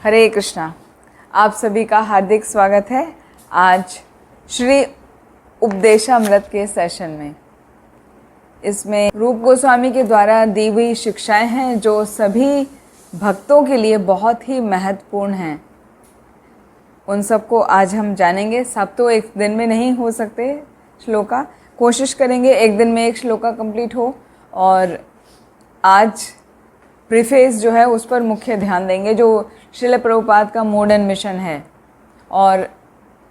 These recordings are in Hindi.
हरे कृष्णा। आप सभी का हार्दिक स्वागत है आज श्री उपदेशामृत के सेशन में। इसमें रूप गोस्वामी के द्वारा दी हुई शिक्षाएं हैं जो सभी भक्तों के लिए बहुत ही महत्वपूर्ण हैं। उन सबको आज हम जानेंगे। सब तो एक दिन में नहीं हो सकते श्लोका, कोशिश करेंगे एक दिन में एक श्लोका कंप्लीट हो। और आज प्रीफेस जो है उस पर मुख्य ध्यान देंगे जो श्रील प्रभुपाद का मोड एंड मिशन है, और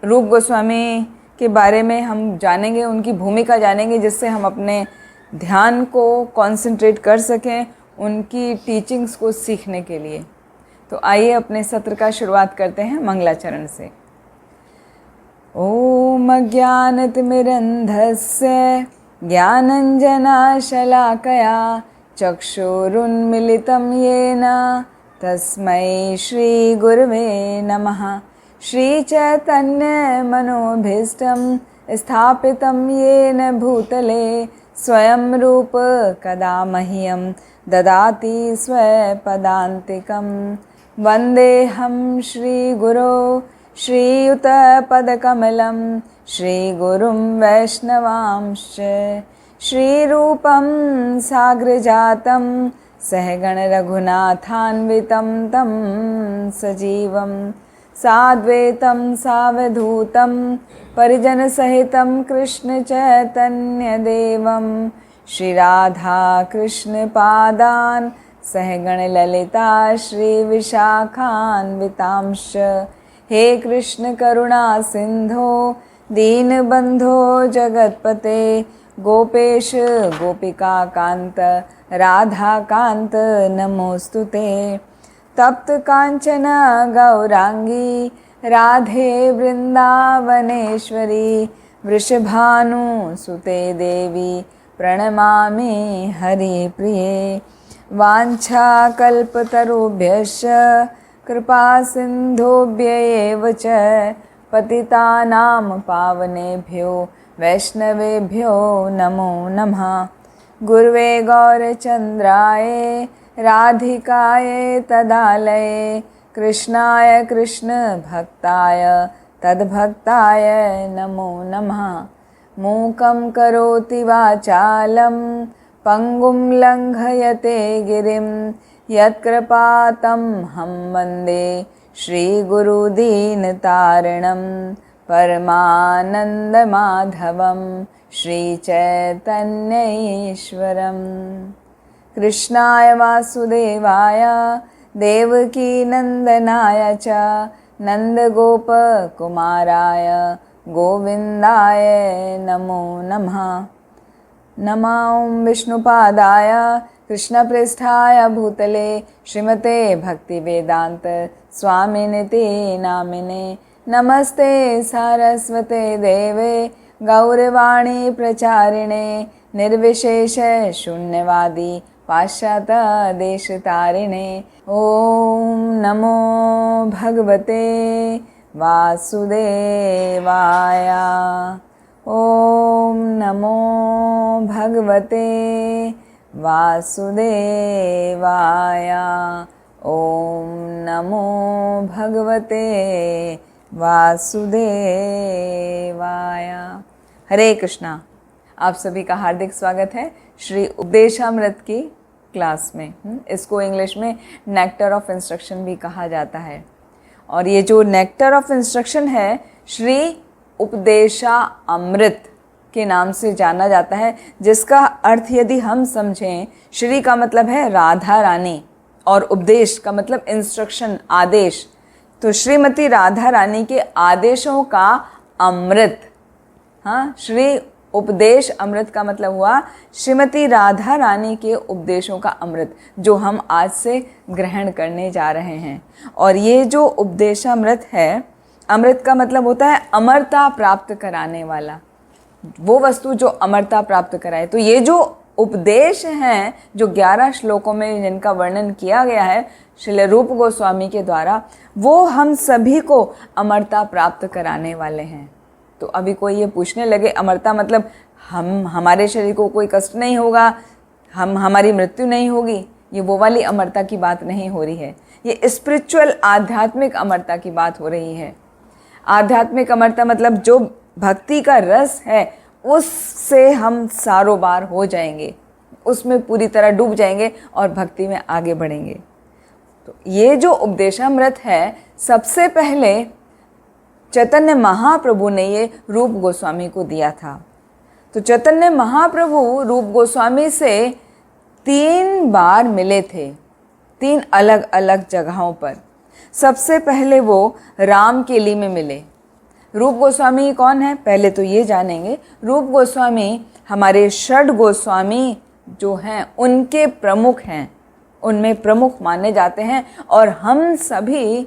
रूप गोस्वामी के बारे में हम जानेंगे, उनकी भूमिका जानेंगे, जिससे हम अपने ध्यान को कंसंट्रेट कर सकें उनकी टीचिंग्स को सीखने के लिए। तो आइए अपने सत्र का शुरुआत करते हैं मंगलाचरण से। ओम अज्ञानतिमिरन्धस्य ज्ञानञ्जनशलाकया चक्षुरुन्मिलितं येन तस्मै श्रीगुरवे नमः। श्रीचैतन्यमनोभीष्टं स्थापितं येन भूतले स्वयं रूप कदा मह्यं ददाति स्वपदान्तिकं। वन्देऽहं श्रीगुरो श्रीयुतपदकमलं श्रीगुरुं वैष्णवांश्च। श्रीरूपं साग्रजातं सहगण रघुनाथान्वितं तं सजीवं साद्वैतं सावधूतं परिजनसहितं कृष्णचैतन्यदेवं श्रीराधा कृष्णपादान् सहगण ललिता श्रीविशाखान्वितांश्च। हे कृष्ण करुणा सिंधो दीनबंधो जगत्पते गोपेश गोपिका कांत राधा कांत नमोस्तुते। तप्त कांचन गौरांगी राधे वृंदावनेश्वरी वृषभानुसुते देवी प्रणमामि हरिप्रिये। वाञ्छाकल्पतरुभ्यश्च कृपा सिन्धुभ्यैव च पतितानां पावनेभ्यो वैष्णवेभ्यो नमो नमः। गुरुवे गौरचन्द्राय राधिकाय तदालये कृष्णाय कृष्णभक्ताय तद्भक्ताय नमो नमः। मूकं करोति वाचालं पंगुं लंघयते गिरिं यत्कृपातं हम वन्दे श्रीगुरुदीनतारिणं परमानन्दमाधवं श्रीचैतन्यईश्वरम्। कृष्णाय वासुदेवाय देवकीनन्दनाय च नन्दगोपकुमाराय गोविन्दाय नमो नमः। नमो विष्णुपादाय कृष्णप्रेष्ठाय भूतले श्रीमते भक्तिवेदांत स्वामिनिति नामिने। नमस्ते सारस्वते देवे गौरवाणी प्रचारिणे निर्विशेष शून्यवादी पाश्चात्य देशतारिणे। ओम नमो भगवते वासुदेवाय। ओम नमो भगवते वासुदेवाय। ओम नमो भगवते वासुदेवाय। हरे कृष्णा। आप सभी का हार्दिक स्वागत है श्री उपदेशामृत की क्लास में। इसको इंग्लिश में नेक्टर ऑफ इंस्ट्रक्शन भी कहा जाता है। और ये जो नेक्टर ऑफ इंस्ट्रक्शन है श्री उपदेशा अमृत के नाम से जाना जाता है, जिसका अर्थ यदि हम समझें, श्री का मतलब है राधा रानी और उपदेश का मतलब इंस्ट्रक्शन, आदेश। तो श्रीमती राधा रानी के आदेशों का अमृत, हाँ, श्री उपदेश अमृत का मतलब हुआ श्रीमती राधा रानी के उपदेशों का अमृत, जो हम आज से ग्रहण करने जा रहे हैं। और ये जो उपदेशामृत है, अमृत का मतलब होता है अमरता प्राप्त कराने वाला, वो वस्तु जो अमरता प्राप्त कराए। तो ये जो उपदेश हैं, जो 11 श्लोकों में जिनका वर्णन किया गया है श्रील रूप गोस्वामी के द्वारा, वो हम सभी को अमरता प्राप्त कराने वाले हैं। तो अभी कोई ये पूछने लगे अमरता मतलब हमारे शरीर को कोई कष्ट नहीं होगा, हमारी मृत्यु नहीं होगी, ये वो वाली अमरता की बात नहीं हो रही है, ये स्पिरिचुअल आध्यात्मिक अमरता की बात हो रही है। आध्यात्मिक अमरता मतलब जो भक्ति का रस है उससे हम सारोबार हो जाएंगे, उसमें पूरी तरह डूब जाएंगे और भक्ति में आगे बढ़ेंगे। तो ये जो उपदेशामृत है, सबसे पहले चैतन्य महाप्रभु ने ये रूप गोस्वामी को दिया था। तो चैतन्य महाप्रभु रूप गोस्वामी से 3 बार मिले थे, 3 अलग अलग जगहों पर। सबसे पहले वो रामकेली में मिले। रूप गोस्वामी कौन है, पहले तो ये जानेंगे। रूप गोस्वामी हमारे षड गोस्वामी जो हैं उनके प्रमुख हैं, उनमें प्रमुख माने जाते हैं, और हम सभी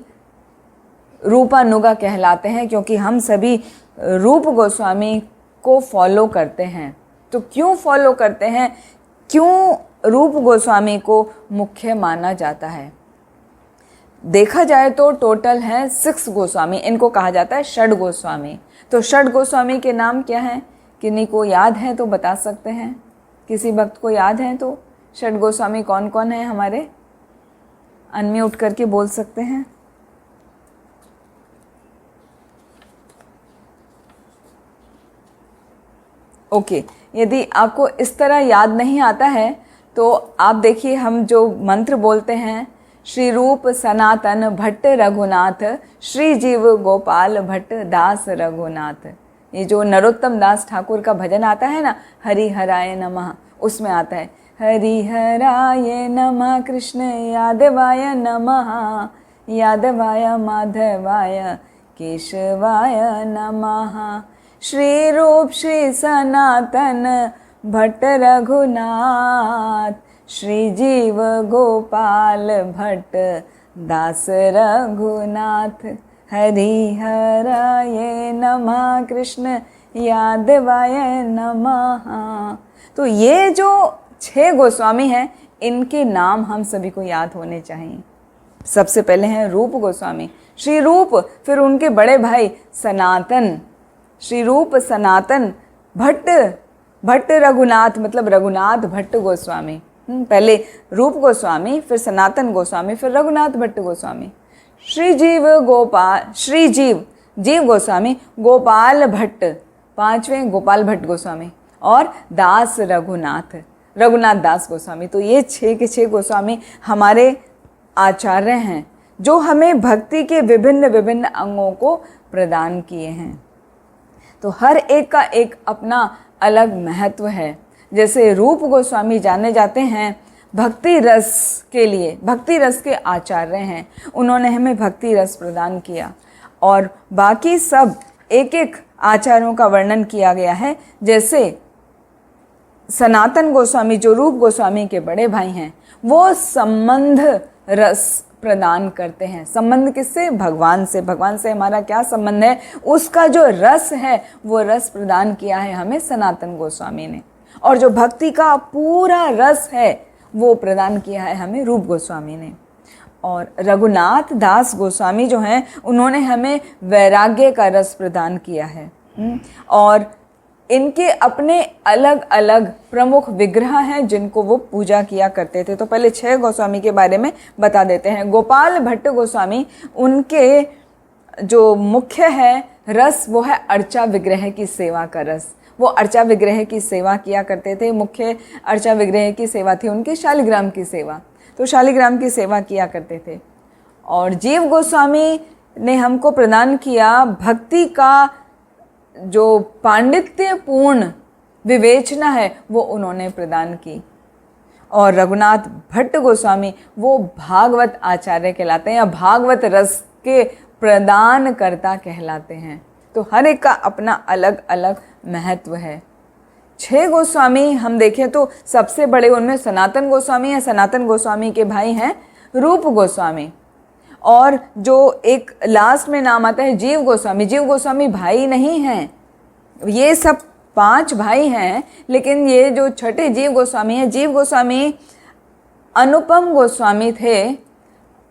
रूपानुगा कहलाते हैं क्योंकि हम सभी रूप गोस्वामी को फॉलो करते हैं। तो क्यों फॉलो करते हैं, क्यों रूप गोस्वामी को मुख्य माना जाता है? देखा जाए तो टोटल हैं 6 गोस्वामी, इनको कहा जाता है षड गोस्वामी। तो षड गोस्वामी के नाम क्या हैं? किन्हीं को याद है तो बता सकते हैं, किसी भक्त को याद है तो? षड गोस्वामी कौन कौन है हमारे? अनम्यूट करके बोल सकते हैं। ओके, यदि आपको इस तरह याद नहीं आता है तो आप देखिए, हम जो मंत्र बोलते हैं, श्री रूप सनातन भट्ट रघुनाथ, श्री जीव गोपाल भट्ट दास रघुनाथ। ये जो नरोत्तम दास ठाकुर का भजन आता है ना, हरि हराय नमः, उसमें आता है हरि हराय नमः कृष्ण यादवाय नमः, यादवाय माधवाय केशवाय नमः, श्री रूप श्री सनातन भट्ट रघुनाथ, श्री जीव गोपाल भट्ट दास रघुनाथ, हरि हराय नमः कृष्ण यादवाय नमः। तो ये जो 6 गोस्वामी हैं, इनके नाम हम सभी को याद होने चाहिए। सबसे पहले हैं रूप गोस्वामी, श्री रूप, फिर उनके बड़े भाई सनातन, श्री रूप सनातन भट्ट, भट्ट रघुनाथ मतलब रघुनाथ भट्ट गोस्वामी। पहले रूप गोस्वामी, फिर सनातन गोस्वामी, फिर रघुनाथ भट्ट गोस्वामी। श्री जीव गोपाल, श्री जीव, जीव गोस्वामी, गोपाल भट्ट, 5वें गोपाल भट्ट गोस्वामी, और दास रघुनाथ, रघुनाथ दास गोस्वामी। तो ये 6 के 6 गोस्वामी हमारे आचार्य हैं जो हमें भक्ति के विभिन्न विभिन्न अंगों को प्रदान किए हैं। तो हर एक का एक अपना अलग महत्व है। जैसे रूप गोस्वामी जाने जाते हैं भक्ति रस के लिए, भक्ति रस के आचार्य हैं, उन्होंने हमें भक्ति रस प्रदान किया। और बाकी सब एक एक आचार्यों का वर्णन किया गया है। जैसे सनातन गोस्वामी जो रूप गोस्वामी के बड़े भाई हैं, वो संबंध रस प्रदान करते हैं। संबंध किससे? भगवान से। भगवान से हमारा क्या संबंध है, उसका जो रस है वो रस प्रदान किया है हमें सनातन गोस्वामी ने। और जो भक्ति का पूरा रस है वो प्रदान किया है हमें रूप गोस्वामी ने। और रघुनाथ दास गोस्वामी जो हैं, उन्होंने हमें वैराग्य का रस प्रदान किया है। और इनके अपने अलग अलग प्रमुख विग्रह हैं जिनको वो पूजा किया करते थे। तो पहले 6 गोस्वामी के बारे में बता देते हैं। गोपाल भट्ट गोस्वामी, उनके जो मुख्य है रस वो है अर्चा विग्रह की सेवा का रस। वो अर्चा विग्रह की सेवा किया करते थे। मुख्य अर्चा विग्रह की सेवा थी उनकी शालिग्राम की सेवा, तो शालिग्राम की सेवा किया करते थे। और जीव गोस्वामी ने हमको प्रदान किया भक्ति का जो पांडित्यपूर्ण विवेचना है वो उन्होंने प्रदान की। और रघुनाथ भट्ट गोस्वामी वो भागवत आचार्य कहलाते हैं या भागवत रस के प्रदान करता कहलाते हैं। तो हर एक का अपना अलग अलग महत्व है। 6 गोस्वामी हम देखें तो सबसे बड़े उनमें सनातन गोस्वामी है। सनातन गोस्वामी के भाई हैं रूप गोस्वामी। और जो एक लास्ट में नाम आता है जीव गोस्वामी, जीव गोस्वामी भाई नहीं हैं, ये सब 5 भाई हैं, लेकिन ये जो छठे जीव गोस्वामी है, जीव गोस्वामी अनुपम गोस्वामी थे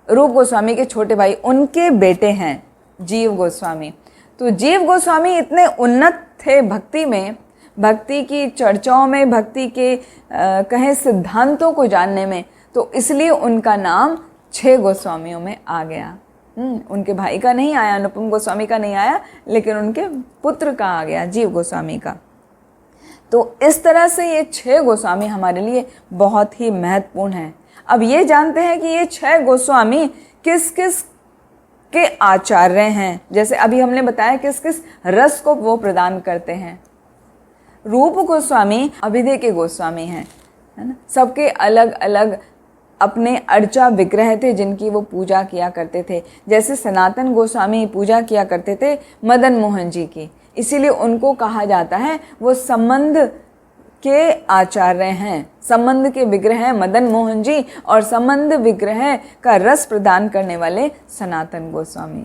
रूप गोस्वामी के छोटे भाई, उनके बेटे हैं जीव गोस्वामी। तो जीव गोस्वामी इतने उन्नत थे भक्ति में, भक्ति की चर्चाओं में, भक्ति के कहें सिद्धांतों को जानने में। तो इसलिए उनका नाम 6 गोस्वामियों में आ गया। उनके भाई का नहीं आया, अनुपम गोस्वामी का नहीं आया, लेकिन उनके पुत्र का आ गया, जीव गोस्वामी का। तो इस तरह से ये 6 गोस्वामी हमारे लिए बहुत ही महत्वपूर्ण हैं। अब ये जानते हैं कि ये 6 गोस्वामी किस किस के आचार्य हैं। जैसे अभी हमने बताया किस किस रस को वो प्रदान करते हैं। रूप गोस्वामी अभिधेय के गोस्वामी हैं, है ना। सबके अलग अलग अपने अर्चा विग्रह थे जिनकी वो पूजा किया करते थे। जैसे सनातन गोस्वामी पूजा किया करते थे मदन मोहन जी की, इसीलिए उनको कहा जाता है वो संबंध के आचार्य हैं, संबंध के विग्रह हैं मदन मोहन जी, और संबंध विग्रह का रस प्रदान करने वाले सनातन गोस्वामी,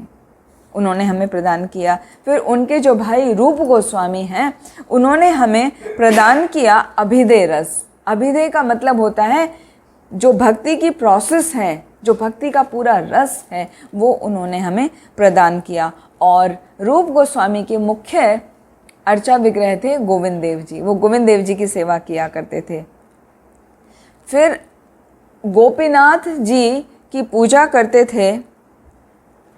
उन्होंने हमें प्रदान किया। फिर उनके जो भाई रूप गोस्वामी हैं उन्होंने हमें प्रदान किया अभिधेय रस। अभिधेय का मतलब होता है जो भक्ति की प्रोसेस है, जो भक्ति का पूरा रस है, वो उन्होंने हमें प्रदान किया। और रूप गोस्वामी के मुख्य अर्चा विग्रह थे गोविंद देव जी, वो गोविंद देव जी की सेवा किया करते थे। फिर गोपीनाथ जी की पूजा करते थे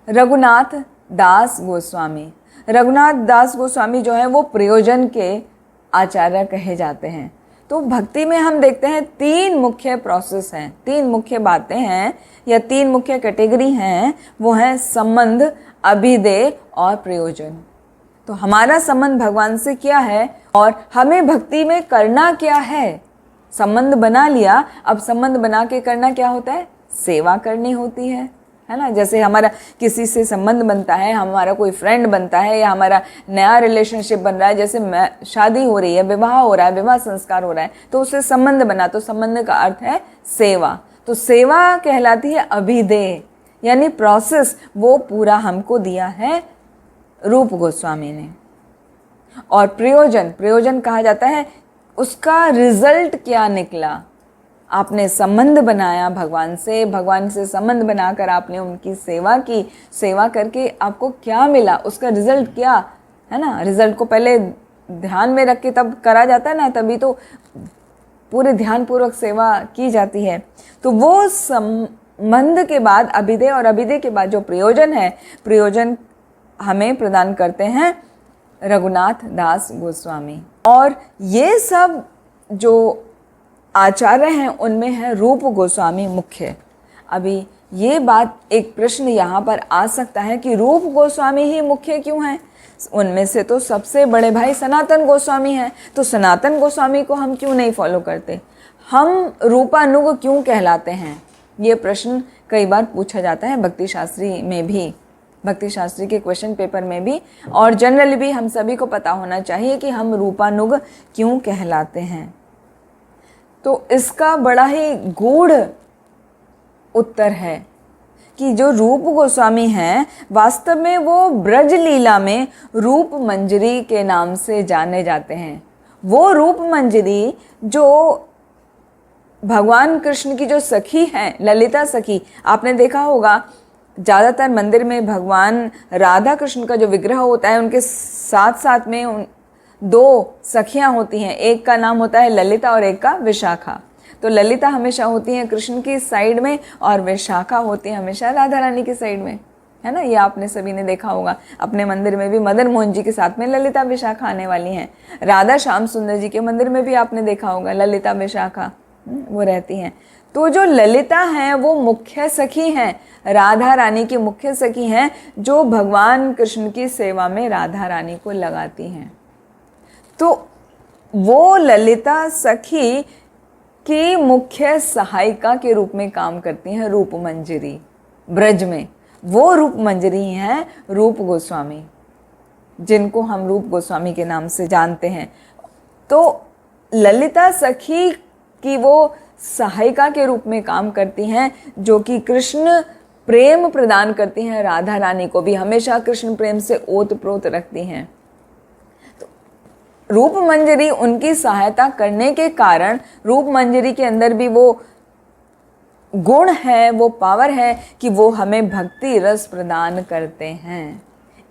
रघुनाथ दास गोस्वामी। रघुनाथ दास गोस्वामी जो है वो प्रयोजन के आचार्य कहे जाते हैं। तो भक्ति में हम देखते हैं 3 मुख्य प्रोसेस हैं, 3 मुख्य बातें हैं या 3 मुख्य कैटेगरी हैं, वो हैं संबंध, अभिधेय और प्रयोजन। तो हमारा संबंध भगवान से क्या है और हमें भक्ति में करना क्या है। संबंध बना लिया, अब संबंध बना के करना क्या होता है, सेवा करनी होती है ना। जैसे हमारा किसी से संबंध बनता है, हमारा कोई फ्रेंड बनता है या हमारा नया रिलेशनशिप बन रहा है, जैसे शादी हो रही है, विवाह हो रहा है, विवाह संस्कार हो रहा है, तो उससे संबंध बना, तो संबंध का अर्थ है सेवा। तो सेवा कहलाती है अभिधेय, यानी प्रोसेस, वो पूरा हमको दिया है रूप गोस्वामी ने। और प्रयोजन, प्रयोजन कहा जाता है उसका रिजल्ट क्या निकला। आपने संबंध बनाया भगवान से संबंध बनाकर आपने उनकी सेवा की, सेवा करके आपको क्या मिला, उसका रिजल्ट क्या है ना। रिजल्ट को पहले ध्यान में रख के तब करा जाता है ना, तभी तो पूरे ध्यान पूर्वक सेवा की जाती है। तो वो संबंध के बाद अभिधेय, और अभिधेय के बाद जो प्रयोजन है, प्रयोजन हमें प्रदान करते हैं रघुनाथ दास गोस्वामी। और ये सब जो आचार्य हैं उनमें है रूप गोस्वामी मुख्य। अभी ये बात, एक प्रश्न यहाँ पर आ सकता है कि रूप गोस्वामी ही मुख्य क्यों हैं। उनमें से तो सबसे बड़े भाई सनातन गोस्वामी हैं, तो सनातन गोस्वामी को हम क्यों नहीं फॉलो करते, हम रूपानुग क्यों कहलाते हैं। ये प्रश्न कई बार पूछा जाता है भक्ति शास्त्री में भी, भक्ति शास्त्री के क्वेश्चन पेपर में भी, और जनरली भी हम सभी को पता होना चाहिए कि हम रूपानुग क्यों कहलाते हैं। तो इसका बड़ा ही गूढ़ उत्तर है कि जो रूप गोस्वामी हैं वास्तव में वो ब्रज लीला में रूप मंजरी के नाम से जाने जाते हैं। वो रूप मंजरी जो भगवान कृष्ण की जो सखी हैं, ललिता सखी, आपने देखा होगा ज़्यादातर मंदिर में भगवान राधा कृष्ण का जो विग्रह होता है उनके साथ साथ में 2 सखियां होती हैं, एक का नाम होता है ललिता और एक का विशाखा। तो ललिता हमेशा होती हैं कृष्ण की साइड में और विशाखा होती है हमेशा राधा रानी की साइड में, है ना। ये आपने सभी ने देखा होगा, अपने मंदिर में भी मदन मोहन जी के साथ में ललिता विशाखा आने वाली हैं। राधा श्याम सुंदर जी के मंदिर में भी आपने देखा होगा ललिता विशाखा वो रहती हैं। तो जो ललिता हैं वो मुख्य सखी हैं, राधा रानी की मुख्य सखी हैं, जो भगवान कृष्ण की सेवा में राधा रानी को लगाती हैं। तो वो ललिता सखी की मुख्य सहायिका के रूप में काम करती हैं रूप मंजरी ब्रज में। वो रूप मंजरी हैं रूप गोस्वामी, जिनको हम रूप गोस्वामी के नाम से जानते हैं। तो ललिता सखी की वो सहायिका के रूप में काम करती हैं, जो कि कृष्ण प्रेम प्रदान करती हैं राधा रानी को भी, हमेशा कृष्ण प्रेम से ओतप्रोत रखती हैं। रूप मंजरी उनकी सहायता करने के कारण रूप मंजरी के अंदर भी वो गुण है, वो पावर है कि वो हमें भक्ति रस प्रदान करते हैं।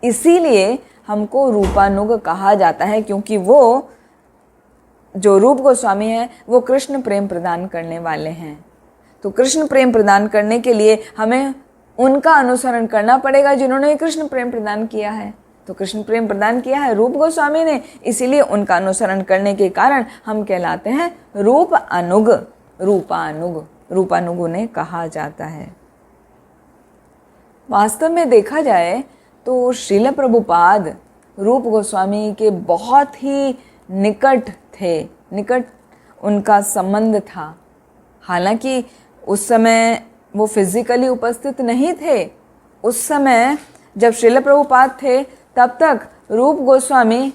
इसीलिए हमको रूपानुग कहा जाता है, क्योंकि वो जो रूप गोस्वामी है वो कृष्ण प्रेम प्रदान करने वाले हैं। तो कृष्ण प्रेम प्रदान करने के लिए हमें उनका अनुसरण करना पड़ेगा जिन्होंने कृष्ण प्रेम प्रदान किया है। तो कृष्ण प्रेम प्रदान किया है रूप गोस्वामी ने, इसीलिए उनका अनुसरण करने के कारण हम कहलाते हैं रूप अनुग, रूपानुग, रूपानुग उन्हें कहा जाता है। वास्तव में देखा जाए तो श्रील प्रभुपाद रूप गोस्वामी के बहुत ही निकट थे, निकट उनका संबंध था। हालांकि उस समय वो फिजिकली उपस्थित नहीं थे। उस समय जब श्रील प्रभुपाद थे तब तक रूप गोस्वामी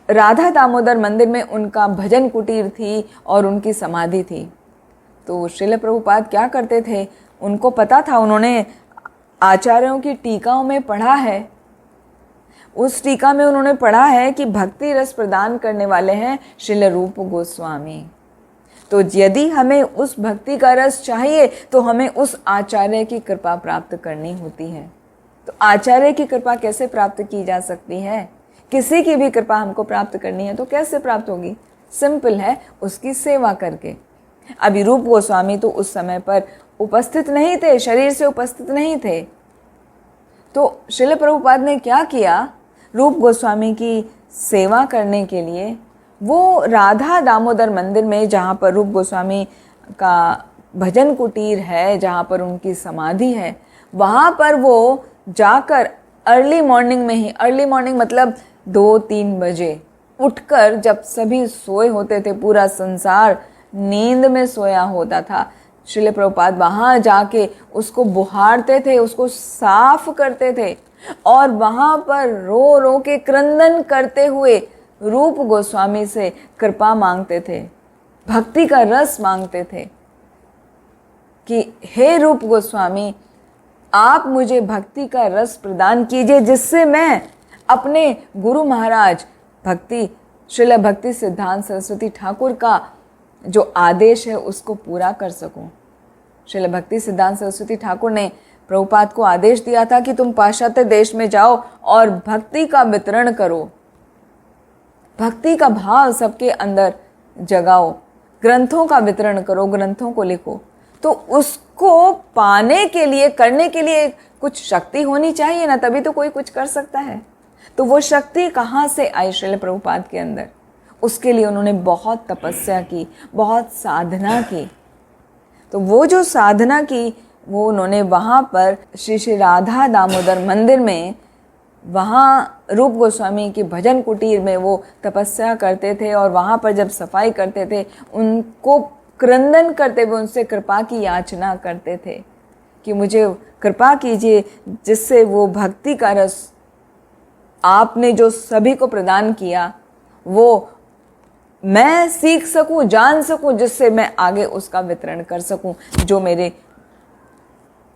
राधा दामोदर मंदिर में उनका भजन कुटीर थी और उनकी समाधि थी। तो श्रील प्रभुपाद क्या करते थे, उनको पता था, उन्होंने आचार्यों की टीकाओं में पढ़ा है, उस टीका में उन्होंने पढ़ा है कि भक्ति रस प्रदान करने वाले हैं श्रील रूप गोस्वामी। तो यदि हमें उस भक्ति का रस चाहिए तो हमें उस आचार्य की कृपा प्राप्त करनी होती है। तो आचार्य की कृपा कैसे प्राप्त की जा सकती है? किसी की भी कृपा हमको प्राप्त करनी है तो कैसे प्राप्त होगी? सिंपल है, उसकी सेवा करके। अभी रूप गोस्वामी तो उस समय पर उपस्थित नहीं थे, शरीर से उपस्थित नहीं थे। तो श्रील प्रभुपाद ने क्या किया, रूप गोस्वामी की सेवा करने के लिए वो राधा दामोदर मंदिर में, जहाँ पर रूप गोस्वामी का भजन कुटीर है, जहाँ पर उनकी समाधि है, वहाँ पर वो जाकर अर्ली मॉर्निंग में ही, अर्ली मॉर्निंग मतलब 2-3 बजे उठकर, जब सभी सोए होते थे, पूरा संसार नींद में सोया होता था, श्रील प्रभुपाद वहाँ जाके उसको बुहारते थे, उसको साफ करते थे और वहाँ पर रो रो के क्रंदन करते हुए रूप गोस्वामी से कृपा मांगते थे, भक्ति का रस मांगते थे कि हे रूप गोस्वामी, आप मुझे भक्ति का रस प्रदान कीजिए जिससे मैं अपने गुरु महाराज भक्ति श्रील भक्ति सिद्धांत सरस्वती ठाकुर का जो आदेश है उसको पूरा कर सकूं। श्रील भक्ति सिद्धांत सरस्वती ठाकुर ने प्रभुपाद को आदेश दिया था कि तुम पाश्चात्य देश में जाओ और भक्ति का वितरण करो, भक्ति का भाव सबके अंदर जगाओ, ग्रंथों का वितरण करो, ग्रंथों को लिखो। तो उसको पाने के लिए, करने के लिए कुछ शक्ति होनी चाहिए ना, तभी तो कोई कुछ कर सकता है। तो वो शक्ति कहाँ से आई श्रील प्रभुपाद के अंदर? उसके लिए उन्होंने बहुत तपस्या की, बहुत साधना की। तो वो जो साधना की वो उन्होंने वहाँ पर श्री श्री राधा दामोदर मंदिर में, वहाँ रूप गोस्वामी के भजन कुटीर में वो तपस्या करते थे और वहाँ पर जब सफाई करते थे उनको क्रंदन करते हुए उनसे कृपा की याचना करते थे कि मुझे कृपा कीजिए जिससे वो भक्ति का रस आपने जो सभी को प्रदान किया वो मैं सीख सकूं, जान सकूं, जिससे मैं आगे उसका वितरण कर सकूं। जो मेरे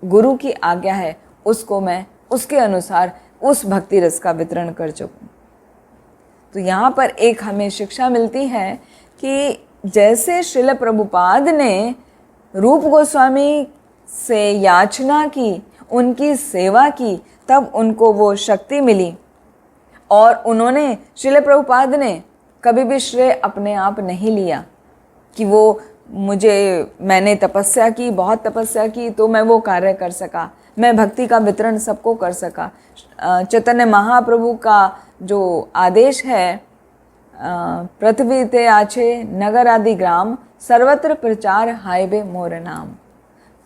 गुरु की आज्ञा है उसको मैं उसके अनुसार उस भक्ति रस का वितरण कर सकूं। तो यहाँ पर एक हमें शिक्षा मिलती है कि जैसे श्रील प्रभुपाद ने रूप गोस्वामी से याचना की, उनकी सेवा की, तब उनको वो शक्ति मिली और उन्होंने, श्रील प्रभुपाद ने कभी भी श्रेय अपने आप नहीं लिया कि वो मैंने तपस्या की, बहुत तपस्या की तो मैं वो कार्य कर सका, मैं भक्ति का वितरण सबको कर सका। चैतन्य महाप्रभु का जो आदेश है, पृथ्वी ते आछे नगर आदि ग्राम, सर्वत्र प्रचार हाईवे मोर नाम,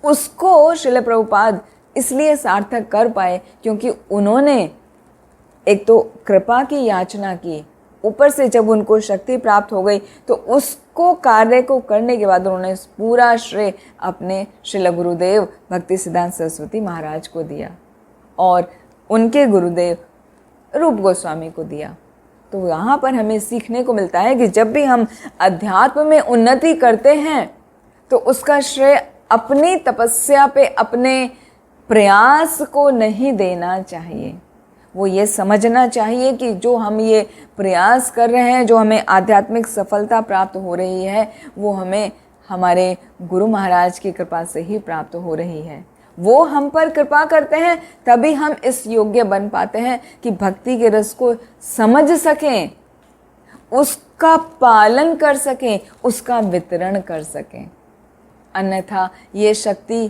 उसको श्रील प्रभुपाद इसलिए सार्थक कर पाए क्योंकि उन्होंने एक तो कृपा की याचना की, ऊपर से जब उनको शक्ति प्राप्त हो गई तो उसको कार्य को करने के बाद उन्होंने पूरा श्रेय अपने श्रील गुरुदेव भक्ति सिद्धांत सरस्वती महाराज को दिया और उनके गुरुदेव रूप गोस्वामी को दिया। तो यहाँ पर हमें सीखने को मिलता है कि जब भी हम अध्यात्म में उन्नति करते हैं तो उसका श्रेय अपनी तपस्या पे, अपने प्रयास को नहीं देना चाहिए। वो ये समझना चाहिए कि जो हम ये प्रयास कर रहे हैं, जो हमें आध्यात्मिक सफलता प्राप्त हो रही है, वो हमें हमारे गुरु महाराज की कृपा से ही प्राप्त हो रही है। वो हम पर कृपा करते हैं तभी हम इस योग्य बन पाते हैं कि भक्ति के रस को समझ सकें, उसका पालन कर सकें, उसका वितरण कर सकें। अन्यथा ये शक्ति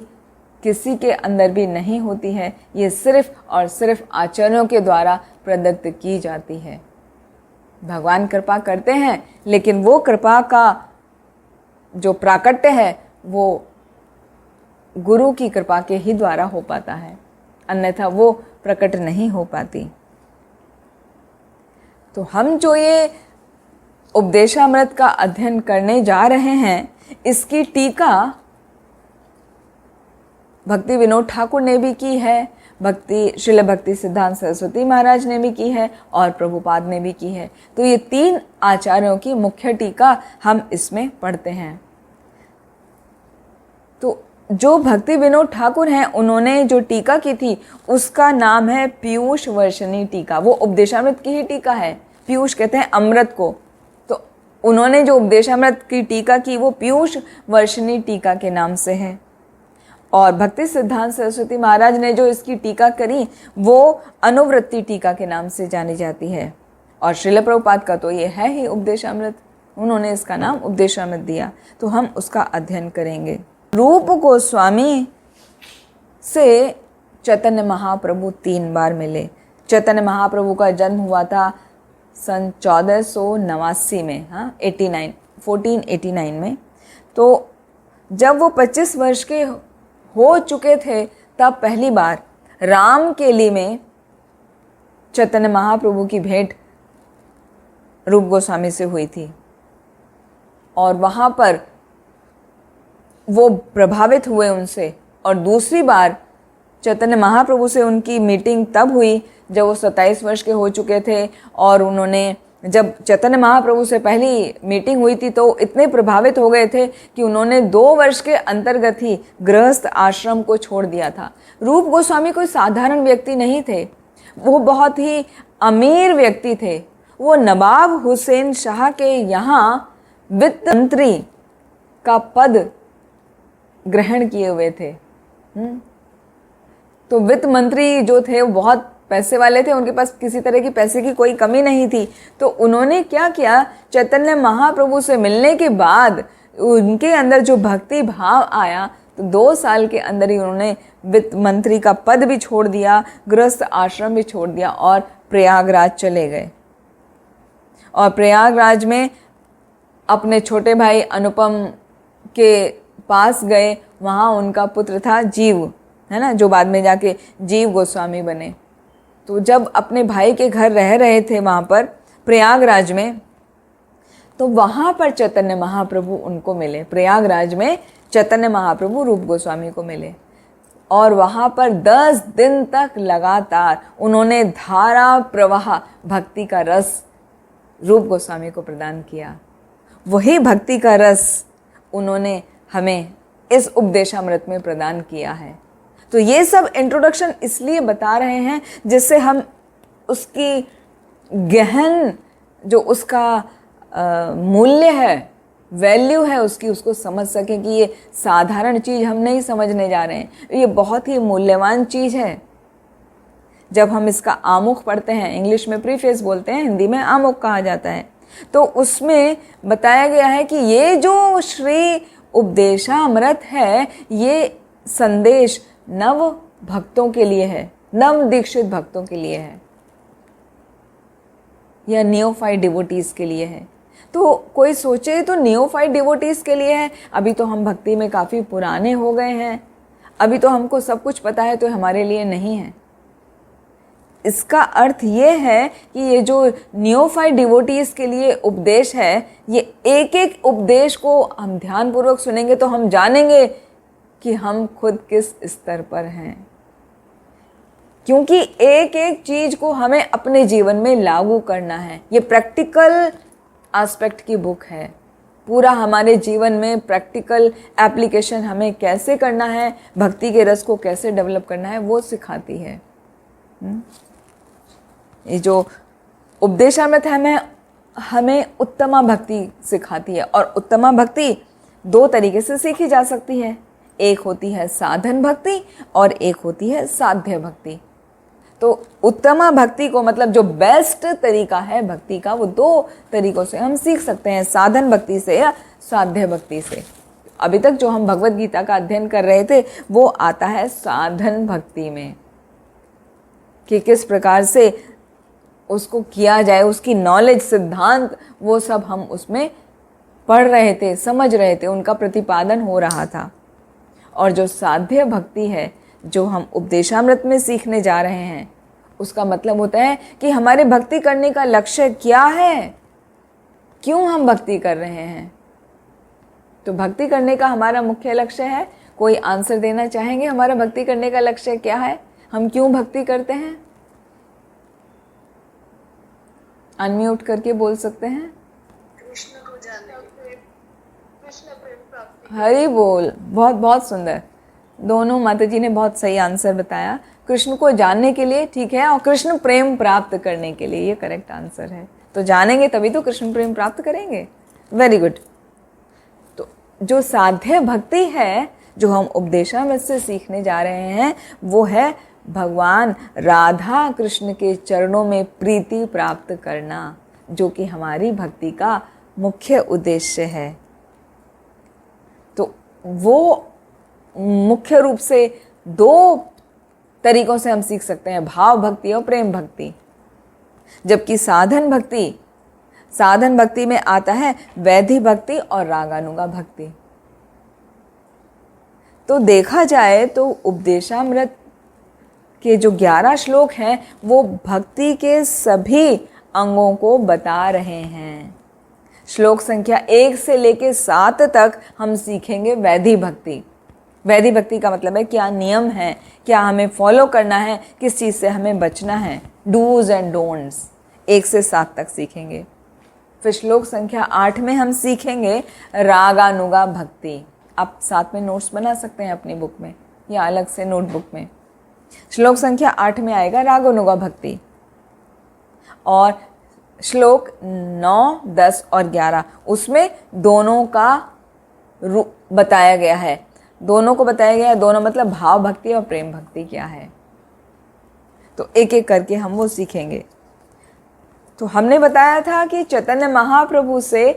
किसी के अंदर भी नहीं होती है, ये सिर्फ और सिर्फ आचरणों के द्वारा प्रदत्त की जाती है। भगवान कृपा करते हैं, लेकिन वो कृपा का जो प्राकट्य है वो गुरु की कृपा के ही द्वारा हो पाता है, अन्यथा वो प्रकट नहीं हो पाती। तो हम जो ये उपदेशामृत का अध्ययन करने जा रहे हैं, इसकी टीका भक्ति विनोद ठाकुर ने भी की है, श्रील भक्ति सिद्धांत सरस्वती महाराज ने भी की है और प्रभुपाद ने भी की है। तो ये 3 आचार्यों की मुख्य टीका हम इसमें पढ़ते हैं। तो जो भक्ति विनोद ठाकुर हैं, उन्होंने जो टीका की थी उसका नाम है पीयूष वर्षिणी टीका। वो उपदेशामृत की ही टीका है। पीयूष कहते हैं अमृत को, तो उन्होंने जो उपदेशामृत की टीका की वो पीयूष वर्षिणी टीका के नाम से है। और भक्ति सिद्धांत सरस्वती महाराज ने जो इसकी टीका करी वो अनुवृत्ति टीका के नाम से जानी जाती है। और श्रील प्रभुपाद का तो ये है ही उपदेशामृत, उन्होंने इसका नाम उपदेशामृत दिया। तो हम उसका अध्ययन करेंगे। रूप गोस्वामी से चैतन्य महाप्रभु 3 बार मिले। चैतन्य महाप्रभु का जन्म हुआ था सन 1489 में, 1489 में। तो जब वो 25 वर्ष के हो चुके थे, तब पहली बार राम केली में चैतन्य महाप्रभु की भेंट रूप गोस्वामी से हुई थी। और वहाँ पर वो प्रभावित हुए उनसे। और दूसरी बार चैतन्य महाप्रभु से उनकी मीटिंग तब हुई जब वो 27 वर्ष के हो चुके थे। और उन्होंने, जब चैतन्य महाप्रभु से पहली मीटिंग हुई थी तो इतने प्रभावित हो गए थे कि उन्होंने 2 वर्ष के अंतर्गत ही गृहस्थ आश्रम को छोड़ दिया था। रूप गोस्वामी कोई साधारण व्यक्ति नहीं थे, वो बहुत ही अमीर व्यक्ति थे। वो नवाब हुसैन शाह के यहाँ वित्त मंत्री का पद ग्रहण किए हुए थे। तो वित्त मंत्री जो थे वो बहुत पैसे वाले थे, उनके पास किसी तरह की पैसे की कोई कमी नहीं थी। तो उन्होंने क्या किया, चैतन्य महाप्रभु से मिलने के बाद उनके अंदर जो भक्ति भाव आया, तो 2 साल के अंदर ही उन्होंने वित्त मंत्री का पद भी छोड़ दिया, गृहस्थ आश्रम भी छोड़ दिया और प्रयागराज चले गए। और प्रयागराज में अपने छोटे भाई अनुपम के पास गए। वहाँ उनका पुत्र था जीव, है ना, जो बाद में जाके जीव गोस्वामी बने। तो जब अपने भाई के घर रह रहे थे वहाँ पर प्रयागराज में, तो वहाँ पर चैतन्य महाप्रभु उनको मिले। प्रयागराज में चैतन्य महाप्रभु रूप गोस्वामी को मिले और वहाँ पर 10 दिन तक लगातार उन्होंने धारा प्रवाह भक्ति का रस रूप गोस्वामी को प्रदान किया। वही भक्ति का रस उन्होंने हमें इस उपदेशामृत में प्रदान किया है। तो ये सब इंट्रोडक्शन इसलिए बता रहे हैं जिससे हम उसकी गहन जो उसका मूल्य है, वैल्यू है उसकी, उसको समझ सकें कि ये साधारण चीज़ हम नहीं समझने जा रहे हैं, ये बहुत ही मूल्यवान चीज़ है। जब हम इसका आमुख पढ़ते हैं, इंग्लिश में प्रीफेस बोलते हैं, हिंदी में आमुख कहा जाता है, तो उसमें बताया गया है कि ये जो श्री उपदेशामृत है, ये संदेश नव भक्तों के लिए है, नव दीक्षित भक्तों के लिए है या नियोफाइट डिवोटीज के लिए है। तो कोई सोचे तो नियोफाइट डिवोटीज के लिए है, अभी तो हम भक्ति में काफ़ी पुराने हो गए हैं, अभी तो हमको सब कुछ पता है, तो हमारे लिए नहीं है। इसका अर्थ ये है कि ये जो नियोफाइट डिवोटीज के लिए उपदेश है, ये एक एक उपदेश को हम ध्यानपूर्वक सुनेंगे तो हम जानेंगे कि हम खुद किस स्तर पर हैं, क्योंकि एक एक चीज को हमें अपने जीवन में लागू करना है। ये प्रैक्टिकल एस्पेक्ट की बुक है। पूरा हमारे जीवन में प्रैक्टिकल एप्लीकेशन हमें कैसे करना है, भक्ति के रस को कैसे डेवलप करना है, वो सिखाती है। ये जो उपदेशामृत है हमें उत्तमा भक्ति सिखाती है। और उत्तमा भक्ति 2 तरीके से सीखी जा सकती है, एक होती है साधन भक्ति और एक होती है साध्य भक्ति। तो उत्तमा भक्ति को मतलब जो बेस्ट तरीका है भक्ति का, वो 2 तरीकों से हम सीख सकते हैं, साधन भक्ति से या साध्य भक्ति से। अभी तक जो हम भगवत गीता का अध्ययन कर रहे थे वो आता है साधन भक्ति में, कि किस प्रकार से उसको किया जाए, उसकी नॉलेज, सिद्धांत, वो सब हम उसमें पढ़ रहे थे, समझ रहे थे, उनका प्रतिपादन हो रहा था। और जो साध्य भक्ति है, जो हम उपदेशामृत में सीखने जा रहे हैं, उसका मतलब होता है कि हमारे भक्ति करने का लक्ष्य क्या है, क्यों हम भक्ति कर रहे हैं। तो भक्ति करने का हमारा मुख्य लक्ष्य है। कोई आंसर देना चाहेंगे, हमारा भक्ति करने का लक्ष्य क्या है, हम क्यों भक्ति करते हैं? अनम्यूट करके बोल सकते हैं। कृष्ण को जानने, कृष्ण प्रेम प्राप्ति। हरि बोल, बहुत बहुत सुंदर। दोनों माता जी ने बहुत सही आंसर बताया। कृष्ण को जानने के लिए, ठीक है, और कृष्ण प्रेम प्राप्त करने के लिए, ये करेक्ट आंसर है। तो जानेंगे तभी तो कृष्ण प्रेम प्राप्त करेंगे। Very good. तो जो साध्य भक्ति है, जो हम उपदेशामृत से सीखने जा रहे हैं, वो है भगवान राधा कृष्ण के चरणों में प्रीति प्राप्त करना, जो कि हमारी भक्ति का मुख्य उद्देश्य है। तो वो मुख्य रूप से दो तरीकों से हम सीख सकते हैं, भाव भक्ति और प्रेम भक्ति। जबकि साधन भक्ति में आता है वैधि भक्ति और रागानुगा भक्ति। तो देखा जाए तो उपदेशामृत के जो 11 श्लोक हैं वो भक्ति के सभी अंगों को बता रहे हैं। श्लोक संख्या 1 से लेके 7 तक हम सीखेंगे वैधि भक्ति। वैधि भक्ति का मतलब है क्या नियम है, क्या हमें फॉलो करना है, किस चीज़ से हमें बचना है, डूज एंड डोंट्स। 1 से 7 तक सीखेंगे। फिर श्लोक संख्या 8 में हम सीखेंगे रागानुगा भक्ति। आप साथ में नोट्स बना सकते हैं अपनी बुक में या अलग से नोटबुक में। श्लोक संख्या 8 में आएगा रागानुगा भक्ति, और श्लोक 9, 10 और 11 उसमें दोनों का बताया गया है। दोनों को बताया गया है, दोनों मतलब भाव भक्ति और प्रेम भक्ति क्या है। तो एक एक करके हम वो सीखेंगे। तो हमने बताया था कि चैतन्य महाप्रभु से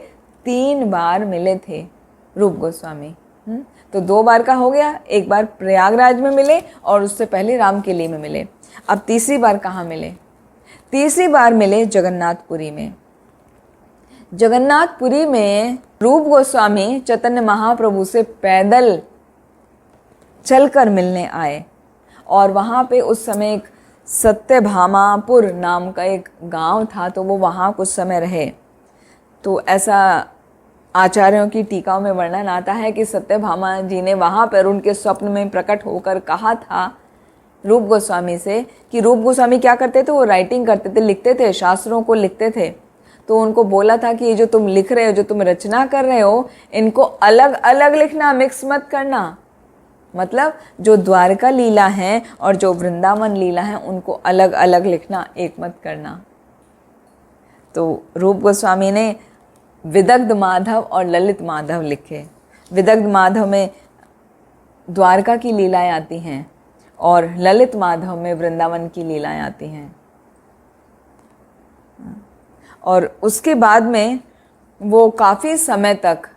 3 बार मिले थे रूप गोस्वामी। तो 2 बार का हो गया, एक बार प्रयागराज में मिले और उससे पहले रामकेली में मिले। अब तीसरी बार कहाँ मिले? तीसरी बार मिले जगन्नाथपुरी में। जगन्नाथपुरी में रूप गोस्वामी चैतन्य महाप्रभु से पैदल चलकर मिलने आए, और वहाँ पे उस समय एक सत्यभामापुर नाम का एक गांव था, तो वो वहाँ कुछ समय रहे। तो ऐसा आचार्यों की टीकाओं में वर्णन आता है कि सत्यभामा जी ने वहाँ पर उनके स्वप्न में प्रकट होकर कहा था रूप गोस्वामी से कि रूप गोस्वामी क्या करते थे, वो राइटिंग करते थे, लिखते थे, शास्त्रों को लिखते थे। तो उनको बोला था कि ये जो तुम लिख रहे हो, जो तुम रचना कर रहे हो, इनको अलग अलग लिखना, मिक्स मत करना। मतलब जो द्वारका लीला है और जो वृंदावन लीला है उनको अलग अलग लिखना, एक मत करना। तो रूप गोस्वामी ने विदग्ध माधव और ललित माधव लिखे। विदग्ध माधव में द्वारका की लीलाएं आती हैं और ललित माधव में वृंदावन की लीलाएं आती हैं। और उसके बाद में वो काफ़ी समय तक,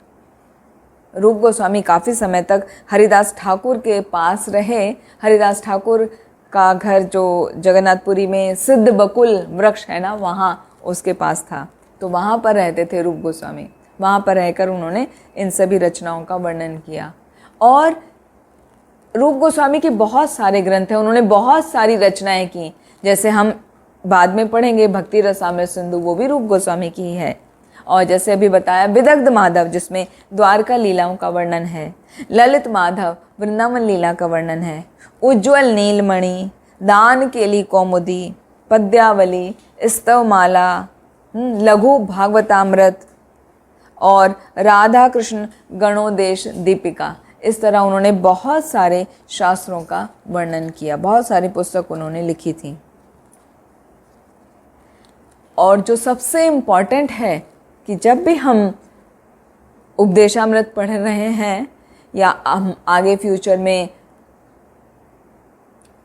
रूप गोस्वामी काफ़ी समय तक हरिदास ठाकुर के पास रहे। हरिदास ठाकुर का घर जो जगन्नाथपुरी में सिद्ध बकुल वृक्ष है ना, वहाँ उसके पास था। तो वहाँ पर रहते थे रूप गोस्वामी। वहाँ पर रहकर उन्होंने इन सभी रचनाओं का वर्णन किया। और रूप गोस्वामी के बहुत सारे ग्रंथ हैं, उन्होंने बहुत सारी रचनाएं की। जैसे हम बाद में पढ़ेंगे भक्ति रसामृत सिंधु, वो भी रूप गोस्वामी की ही है। और जैसे अभी बताया विदग्ध माधव, जिसमें द्वारका लीलाओं का वर्णन है। ललित माधव वृंदावन लीला का वर्णन है। उज्ज्वल नीलमणि, दान केली कौमुदी, पद्यावली, स्तवमाला, लघु भागवतामृत और राधा कृष्ण गणोदेश दीपिका, इस तरह उन्होंने बहुत सारे शास्त्रों का वर्णन किया। बहुत सारी पुस्तक उन्होंने लिखी थी। और जो सबसे इम्पॉर्टेंट है कि जब भी हम उपदेशामृत पढ़ रहे हैं या हम आगे फ्यूचर में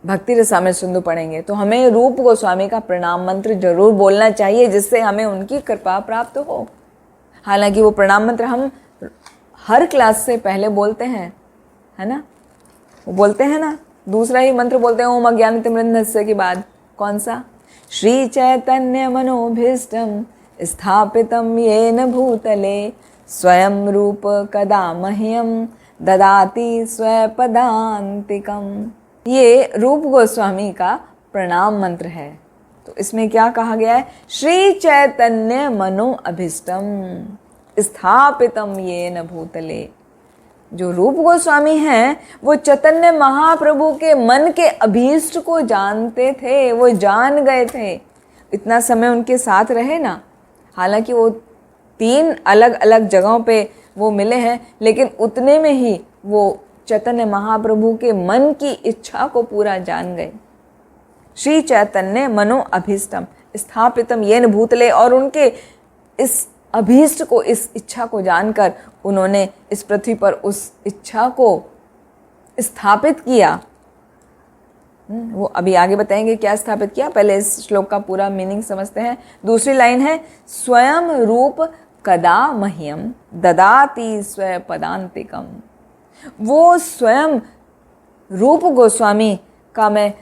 भक्ति रसामृत सिंधु पढ़ेंगे, तो हमें रूप गोस्वामी का प्रणाम मंत्र जरूर बोलना चाहिए, जिससे हमें उनकी कृपा प्राप्त हो। हालांकि वो प्रणाम मंत्र हम हर क्लास से पहले बोलते हैं, है ना, वो बोलते हैं ना, दूसरा ही मंत्र बोलते हैं ओम अज्ञानतिमिरन्धस्य के बाद। कौन सा? श्री चैतन्य मनोभीष्टम स्थापितम येन भूतले स्वयं रूप कदा मह्यम ददाति स्वपदान्तिकम। ये रूप गोस्वामी का प्रणाम मंत्र है। तो इसमें क्या कहा गया है? श्री चैतन्य मनो अभीष्टम स्थापितम येन भूतले। जो रूप गोस्वामी हैं वो चैतन्य महाप्रभु के मन के अभीष्ट को जानते थे, वो जान गए थे। इतना समय उनके साथ रहे ना, हालांकि वो 3 अलग अलग जगहों पे वो मिले हैं, लेकिन उतने में ही वो चैतन्य महाप्रभु के मन की इच्छा को पूरा जान गए। श्री चैतन्य मनो अभीष्टम स्थापितम येन भूतले, और उनके इस अभीष्ट को, इस इच्छा को जानकर उन्होंने इस पृथ्वी पर उस इच्छा को स्थापित किया। वो अभी आगे बताएंगे क्या स्थापित किया। पहले इस श्लोक का पूरा मीनिंग समझते हैं। दूसरी लाइन है स्वयं रूप कदा मह्यम ददाति स्वपदान्तिकम। वो स्वयं रूप गोस्वामी का मैं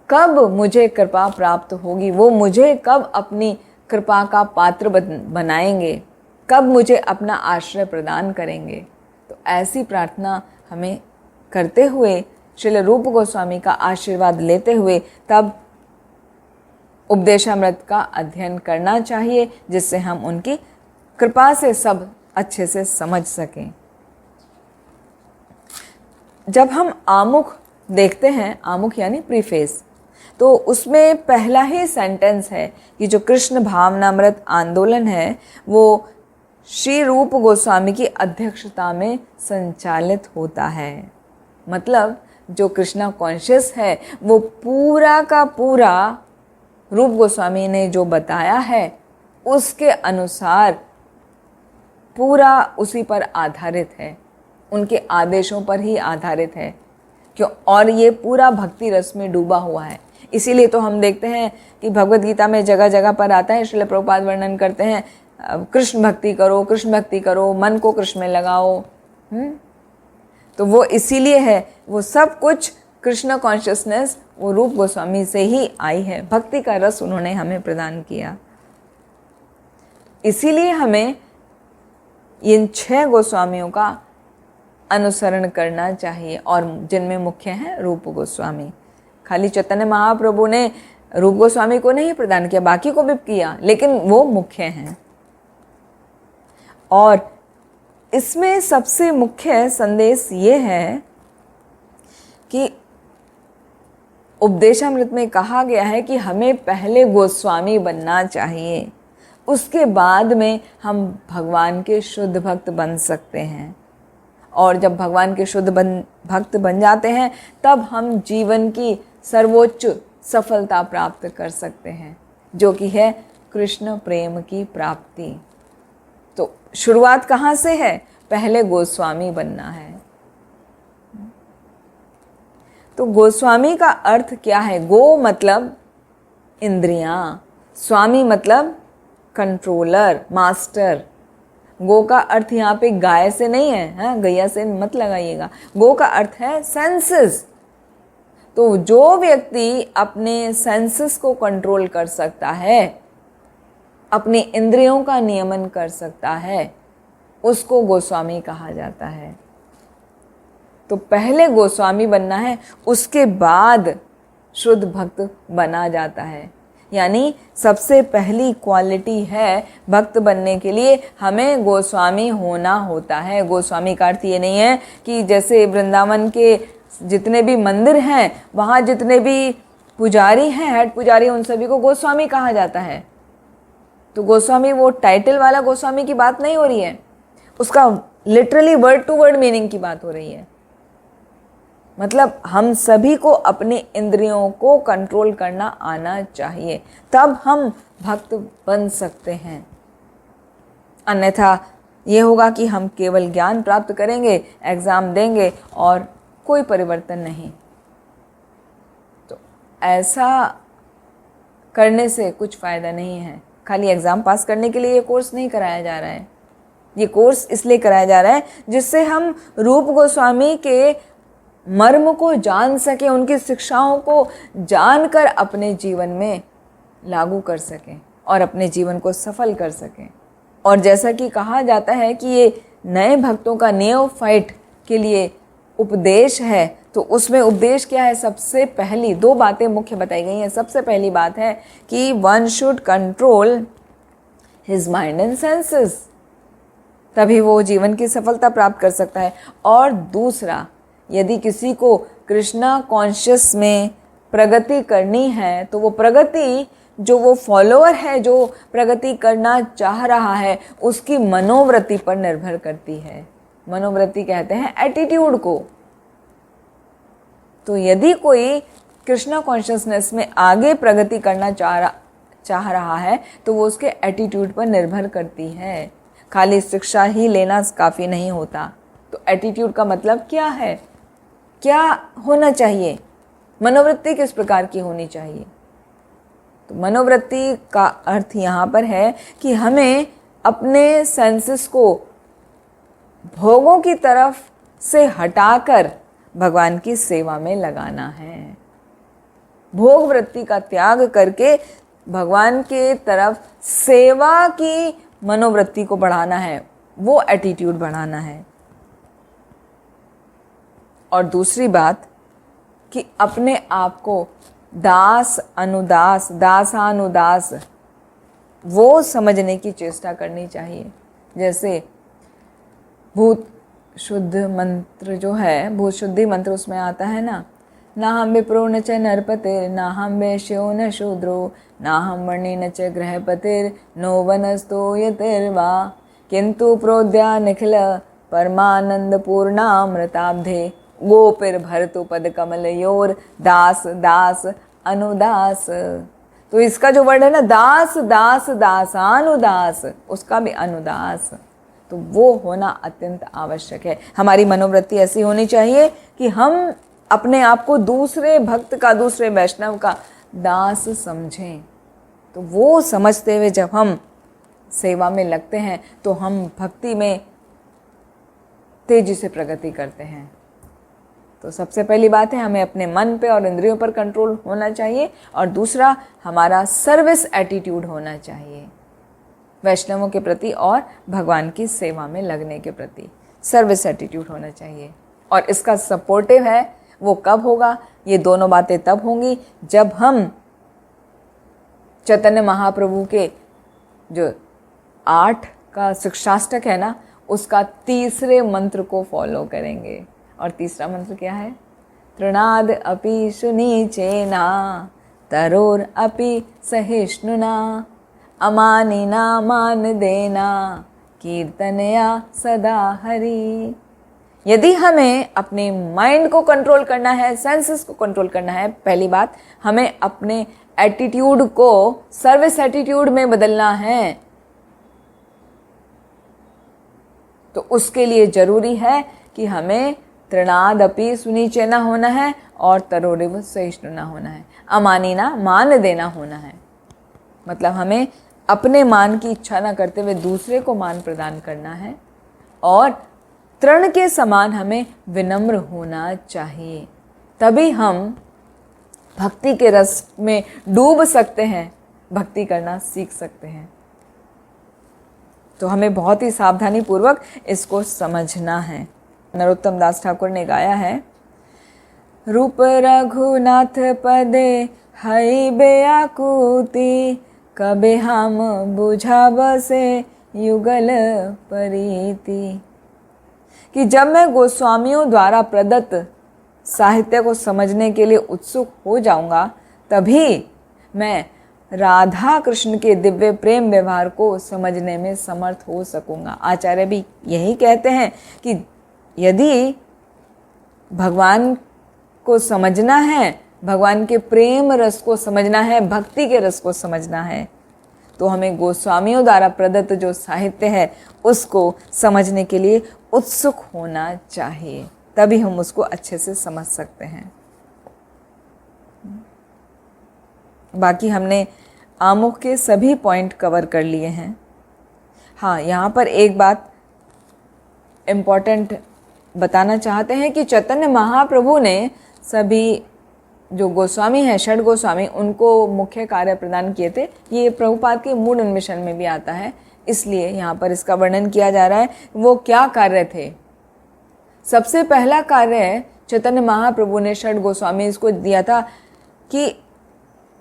कब मुझे कृपा प्राप्त होगी, वो मुझे कब अपनी कृपा का पात्र बनाएंगे, कब मुझे अपना आश्रय प्रदान करेंगे। तो ऐसी प्रार्थना हमें करते हुए, श्रील रूप गोस्वामी का आशीर्वाद लेते हुए तब उपदेशामृत का अध्ययन करना चाहिए, जिससे हम उनकी कृपा से सब अच्छे से समझ सकें। जब हम आमुख देखते हैं, आमुख यानी प्रीफेस, तो उसमें पहला ही सेंटेंस है कि जो कृष्ण भावनामृत आंदोलन है वो श्री रूप गोस्वामी की अध्यक्षता में संचालित होता है। मतलब जो कृष्णा कॉन्शियस है वो पूरा का पूरा रूप गोस्वामी ने जो बताया है उसके अनुसार पूरा उसी पर आधारित है, उनके आदेशों पर ही आधारित है। क्यों? और ये पूरा भक्ति रस में डूबा हुआ है। इसीलिए तो हम देखते हैं कि भगवत गीता में जगह जगह पर आता है, श्रील प्रभुपाद वर्णन करते हैं कृष्ण भक्ति करो, कृष्ण भक्ति करो, मन को कृष्ण में लगाओ। तो वो इसीलिए है, वो सब कुछ कृष्ण कॉन्शियसनेस वो रूप गोस्वामी से ही आई है। भक्ति का रस उन्होंने हमें प्रदान किया। इसीलिए हमें इन 6 गोस्वामियों का अनुसरण करना चाहिए, और जिनमें मुख्य हैं रूप गोस्वामी। खाली चैतन्य महाप्रभु ने रूप गोस्वामी को नहीं प्रदान किया, बाकी को भी किया, लेकिन वो मुख्य हैं। और इसमें सबसे मुख्य संदेश ये है कि उपदेशामृत में कहा गया है कि हमें पहले गोस्वामी बनना चाहिए, उसके बाद में हम भगवान के शुद्ध भक्त बन सकते हैं। और जब भगवान के शुद्ध भक्त बन जाते हैं तब हम जीवन की सर्वोच्च सफलता प्राप्त कर सकते हैं, जो कि है कृष्ण प्रेम की प्राप्ति। तो शुरुआत कहाँ से है? पहले गोस्वामी बनना है। तो गोस्वामी का अर्थ क्या है? गो मतलब इंद्रियां, स्वामी मतलब कंट्रोलर, मास्टर। गो का अर्थ यहाँ पे गाय से नहीं है, हाँ, गैया से मत लगाइएगा। गो का अर्थ है सेंसेस। तो जो व्यक्ति अपने सेंसेस को कंट्रोल कर सकता है, अपनी इंद्रियों का नियमन कर सकता है, उसको गोस्वामी कहा जाता है। तो पहले गोस्वामी बनना है, उसके बाद शुद्ध भक्त बना जाता है। यानी सबसे पहली क्वालिटी है भक्त बनने के लिए हमें गोस्वामी होना होता है। गोस्वामी का अर्थ ये नहीं है कि जैसे वृंदावन के जितने भी मंदिर हैं वहाँ जितने भी पुजारी हैं, हेड पुजारी, उन सभी को गोस्वामी कहा जाता है। तो गोस्वामी वो टाइटल वाला गोस्वामी की बात नहीं हो रही है, उसका literally word to word meaning की बात हो रही है। मतलब हम सभी को अपने इंद्रियों को कंट्रोल करना आना चाहिए, तब हम भक्त बन सकते हैं। अन्यथा ये होगा कि हम केवल ज्ञान प्राप्त करेंगे, एग्ज़ाम देंगे और कोई परिवर्तन नहीं। तो ऐसा करने से कुछ फ़ायदा नहीं है। खाली एग्ज़ाम पास करने के लिए ये कोर्स नहीं कराया जा रहा है। ये कोर्स इसलिए कराया जा रहा है जिससे हम रूप गोस्वामी के मर्म को जान सकें, उनकी शिक्षाओं को जानकर अपने जीवन में लागू कर सकें और अपने जीवन को सफल कर सकें। और जैसा कि कहा जाता है कि ये नए भक्तों का नियोफाइट के लिए उपदेश है, तो उसमें उपदेश क्या है? सबसे पहली 2 बातें मुख्य बताई गई हैं। सबसे पहली बात है कि one should control his mind and senses, तभी वो जीवन की सफलता प्राप्त कर सकता है। और दूसरा, यदि किसी को कृष्णा कॉन्शियस में प्रगति करनी है तो वो प्रगति, जो वो फॉलोअर है जो प्रगति करना चाह रहा है, उसकी मनोवृत्ति पर निर्भर करती है। मनोवृत्ति कहते हैं एटीट्यूड को। तो यदि कोई कृष्णा कॉन्शियसनेस में आगे प्रगति करना चाह रहा है तो वो उसके एटीट्यूड पर निर्भर करती है। खाली शिक्षा ही लेना काफ़ी नहीं होता। तो एटीट्यूड का मतलब क्या है? क्या होना चाहिए? मनोवृत्ति किस प्रकार की होनी चाहिए? तो मनोवृत्ति का अर्थ यहाँ पर है कि हमें अपने सेंसेस को भोगों की तरफ से हटाकर भगवान की सेवा में लगाना है। भोग वृत्ति का त्याग करके भगवान के तरफ सेवा की मनोवृत्ति को बढ़ाना है, वो एटीट्यूड बढ़ाना है। और दूसरी बात कि अपने आप को दास अनुदास, दासानुदास वो समझने की चेष्टा करनी चाहिए। जैसे भूत शुद्ध मंत्र जो है, भूत शुद्धि मंत्र, उसमें आता है ना हम विप्रो न च नरपतिर, ना हम वैश्यो न शूद्रो, ना हम वर्णी न च गृहपतिर, नो वनस्तो यतिर्वा, किंतु प्रोद्या निखिल परमानंद पूर्णामृताब्धे, गोपिर भरतु पद कमल योर, दास दास अनुदास। तो इसका जो वर्ड है ना, दास दास दासानुदास, उसका भी अनुदास, तो वो होना अत्यंत आवश्यक है। हमारी मनोवृत्ति ऐसी होनी चाहिए कि हम अपने आप को दूसरे भक्त का, दूसरे वैष्णव का दास समझें। तो वो समझते हुए जब हम सेवा में लगते हैं तो हम भक्ति में तेजी से प्रगति करते हैं। तो सबसे पहली बात है, हमें अपने मन पे और इंद्रियों पर कंट्रोल होना चाहिए। और दूसरा, हमारा सर्विस एटीट्यूड होना चाहिए वैष्णवों के प्रति और भगवान की सेवा में लगने के प्रति सर्विस एटीट्यूड होना चाहिए। और इसका सपोर्टिव है वो कब होगा? ये दोनों बातें तब होंगी जब हम चैतन्य महाप्रभु के जो 8 का शिक्षाष्टक है ना, उसका तीसरे मंत्र को फॉलो करेंगे। और तीसरा मंत्र क्या है? तृणाद अपि सुनीचेना, तरोर अपि सहिष्णुना, अमानिना मान देना, कीर्तनया सदा हरि। यदि हमें अपने माइंड को कंट्रोल करना है, सेंसेस को कंट्रोल करना है, पहली बात हमें अपने एटीट्यूड को सर्विस एटीट्यूड में बदलना है। तो उसके लिए जरूरी है कि हमें तृणादपि सुनीचेना होना है और तरोरिव सहिष्णुना होना है। अमानिना मान देना होना है, मतलब हमें अपने मान की इच्छा न करते हुए दूसरे को मान प्रदान करना है। और तृण के समान हमें विनम्र होना चाहिए, तभी हम भक्ति के रस में डूब सकते हैं, भक्ति करना सीख सकते हैं। तो हमें बहुत ही सावधानी पूर्वक इसको समझना है। नरोत्तम दास ठाकुर ने गाया है, रूप रघुनाथ पदे हई बेआकुति, कबे हम बुझा बसे युगल परीति। कि जब मैं गोस्वामियों द्वारा प्रदत्त साहित्य को समझने के लिए उत्सुक हो जाऊंगा, तभी मैं राधा कृष्ण के दिव्य प्रेम व्यवहार को समझने में समर्थ हो सकूंगा। आचार्य भी यही कहते हैं कि यदि भगवान को समझना है, भगवान के प्रेम रस को समझना है, भक्ति के रस को समझना है, तो हमें गोस्वामियों द्वारा प्रदत्त जो साहित्य है उसको समझने के लिए उत्सुक होना चाहिए, तभी हम उसको अच्छे से समझ सकते हैं। बाकी हमने आमुख के सभी पॉइंट कवर कर लिए हैं। हाँ, यहाँ पर एक बात इम्पोर्टेंट बताना चाहते हैं कि चैतन्य महाप्रभु ने सभी जो गोस्वामी हैं, षड गोस्वामी, उनको मुख्य कार्य प्रदान किए थे। ये प्रभुपाद के मूड अन्वेषण में भी आता है, इसलिए यहाँ पर इसका वर्णन किया जा रहा है। वो क्या कार्य थे? सबसे पहला कार्य चैतन्य महाप्रभु ने षड गोस्वामी इसको दिया था कि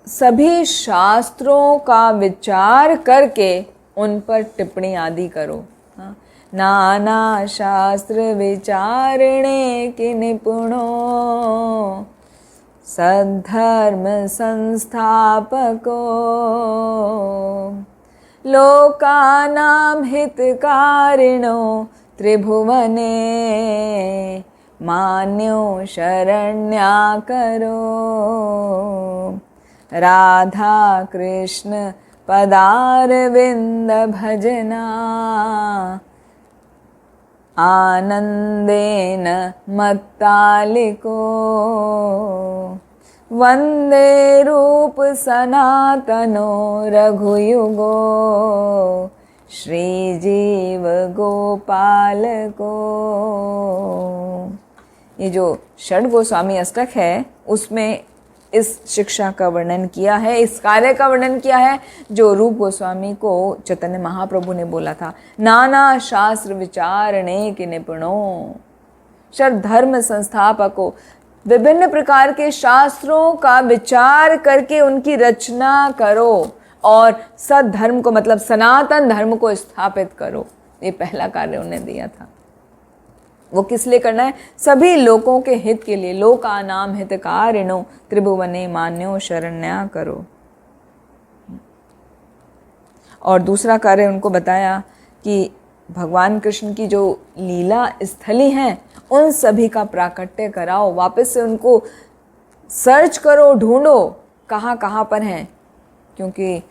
सभी शास्त्रों का विचार करके उन पर टिप्पणी आदि करो। हाँ? नाना शास्त्र विचारणे के निपुणो सद्धर्म संस्थापको लोकानां हितकारिणो त्रिभुवने मान्यो शरण्याकरो राधा कृष्ण पदारविंद भजना आनंदेन मत्तालिको वंदे रूप सनातनो रघुयुगो श्रीजीव गोपाल को। ये जो षड गोस्वामी अष्टक है उसमें इस शिक्षा का वर्णन किया है, इस कार्य का वर्णन किया है जो रूप गोस्वामी को चैतन्य महाप्रभु ने बोला था। नाना शास्त्र विचारणे के निपुणो, षड धर्म संस्थापको, विभिन्न प्रकार के शास्त्रों का विचार करके उनकी रचना करो और सद्धर्म को मतलब सनातन धर्म को स्थापित करो। ये पहला कार्य उन्हें दिया था। वो किस लिए करना है? सभी लोगों के हित के लिए। लोकानाम हितकारिणो त्रिभुवने मान्यो शरण्या करो। और दूसरा कार्य उनको बताया कि भगवान कृष्ण की जो लीला स्थली हैं उन सभी का प्राकट्य कराओ, वापस से उनको सर्च करो, ढूंढो कहाँ कहाँ पर हैं, क्योंकि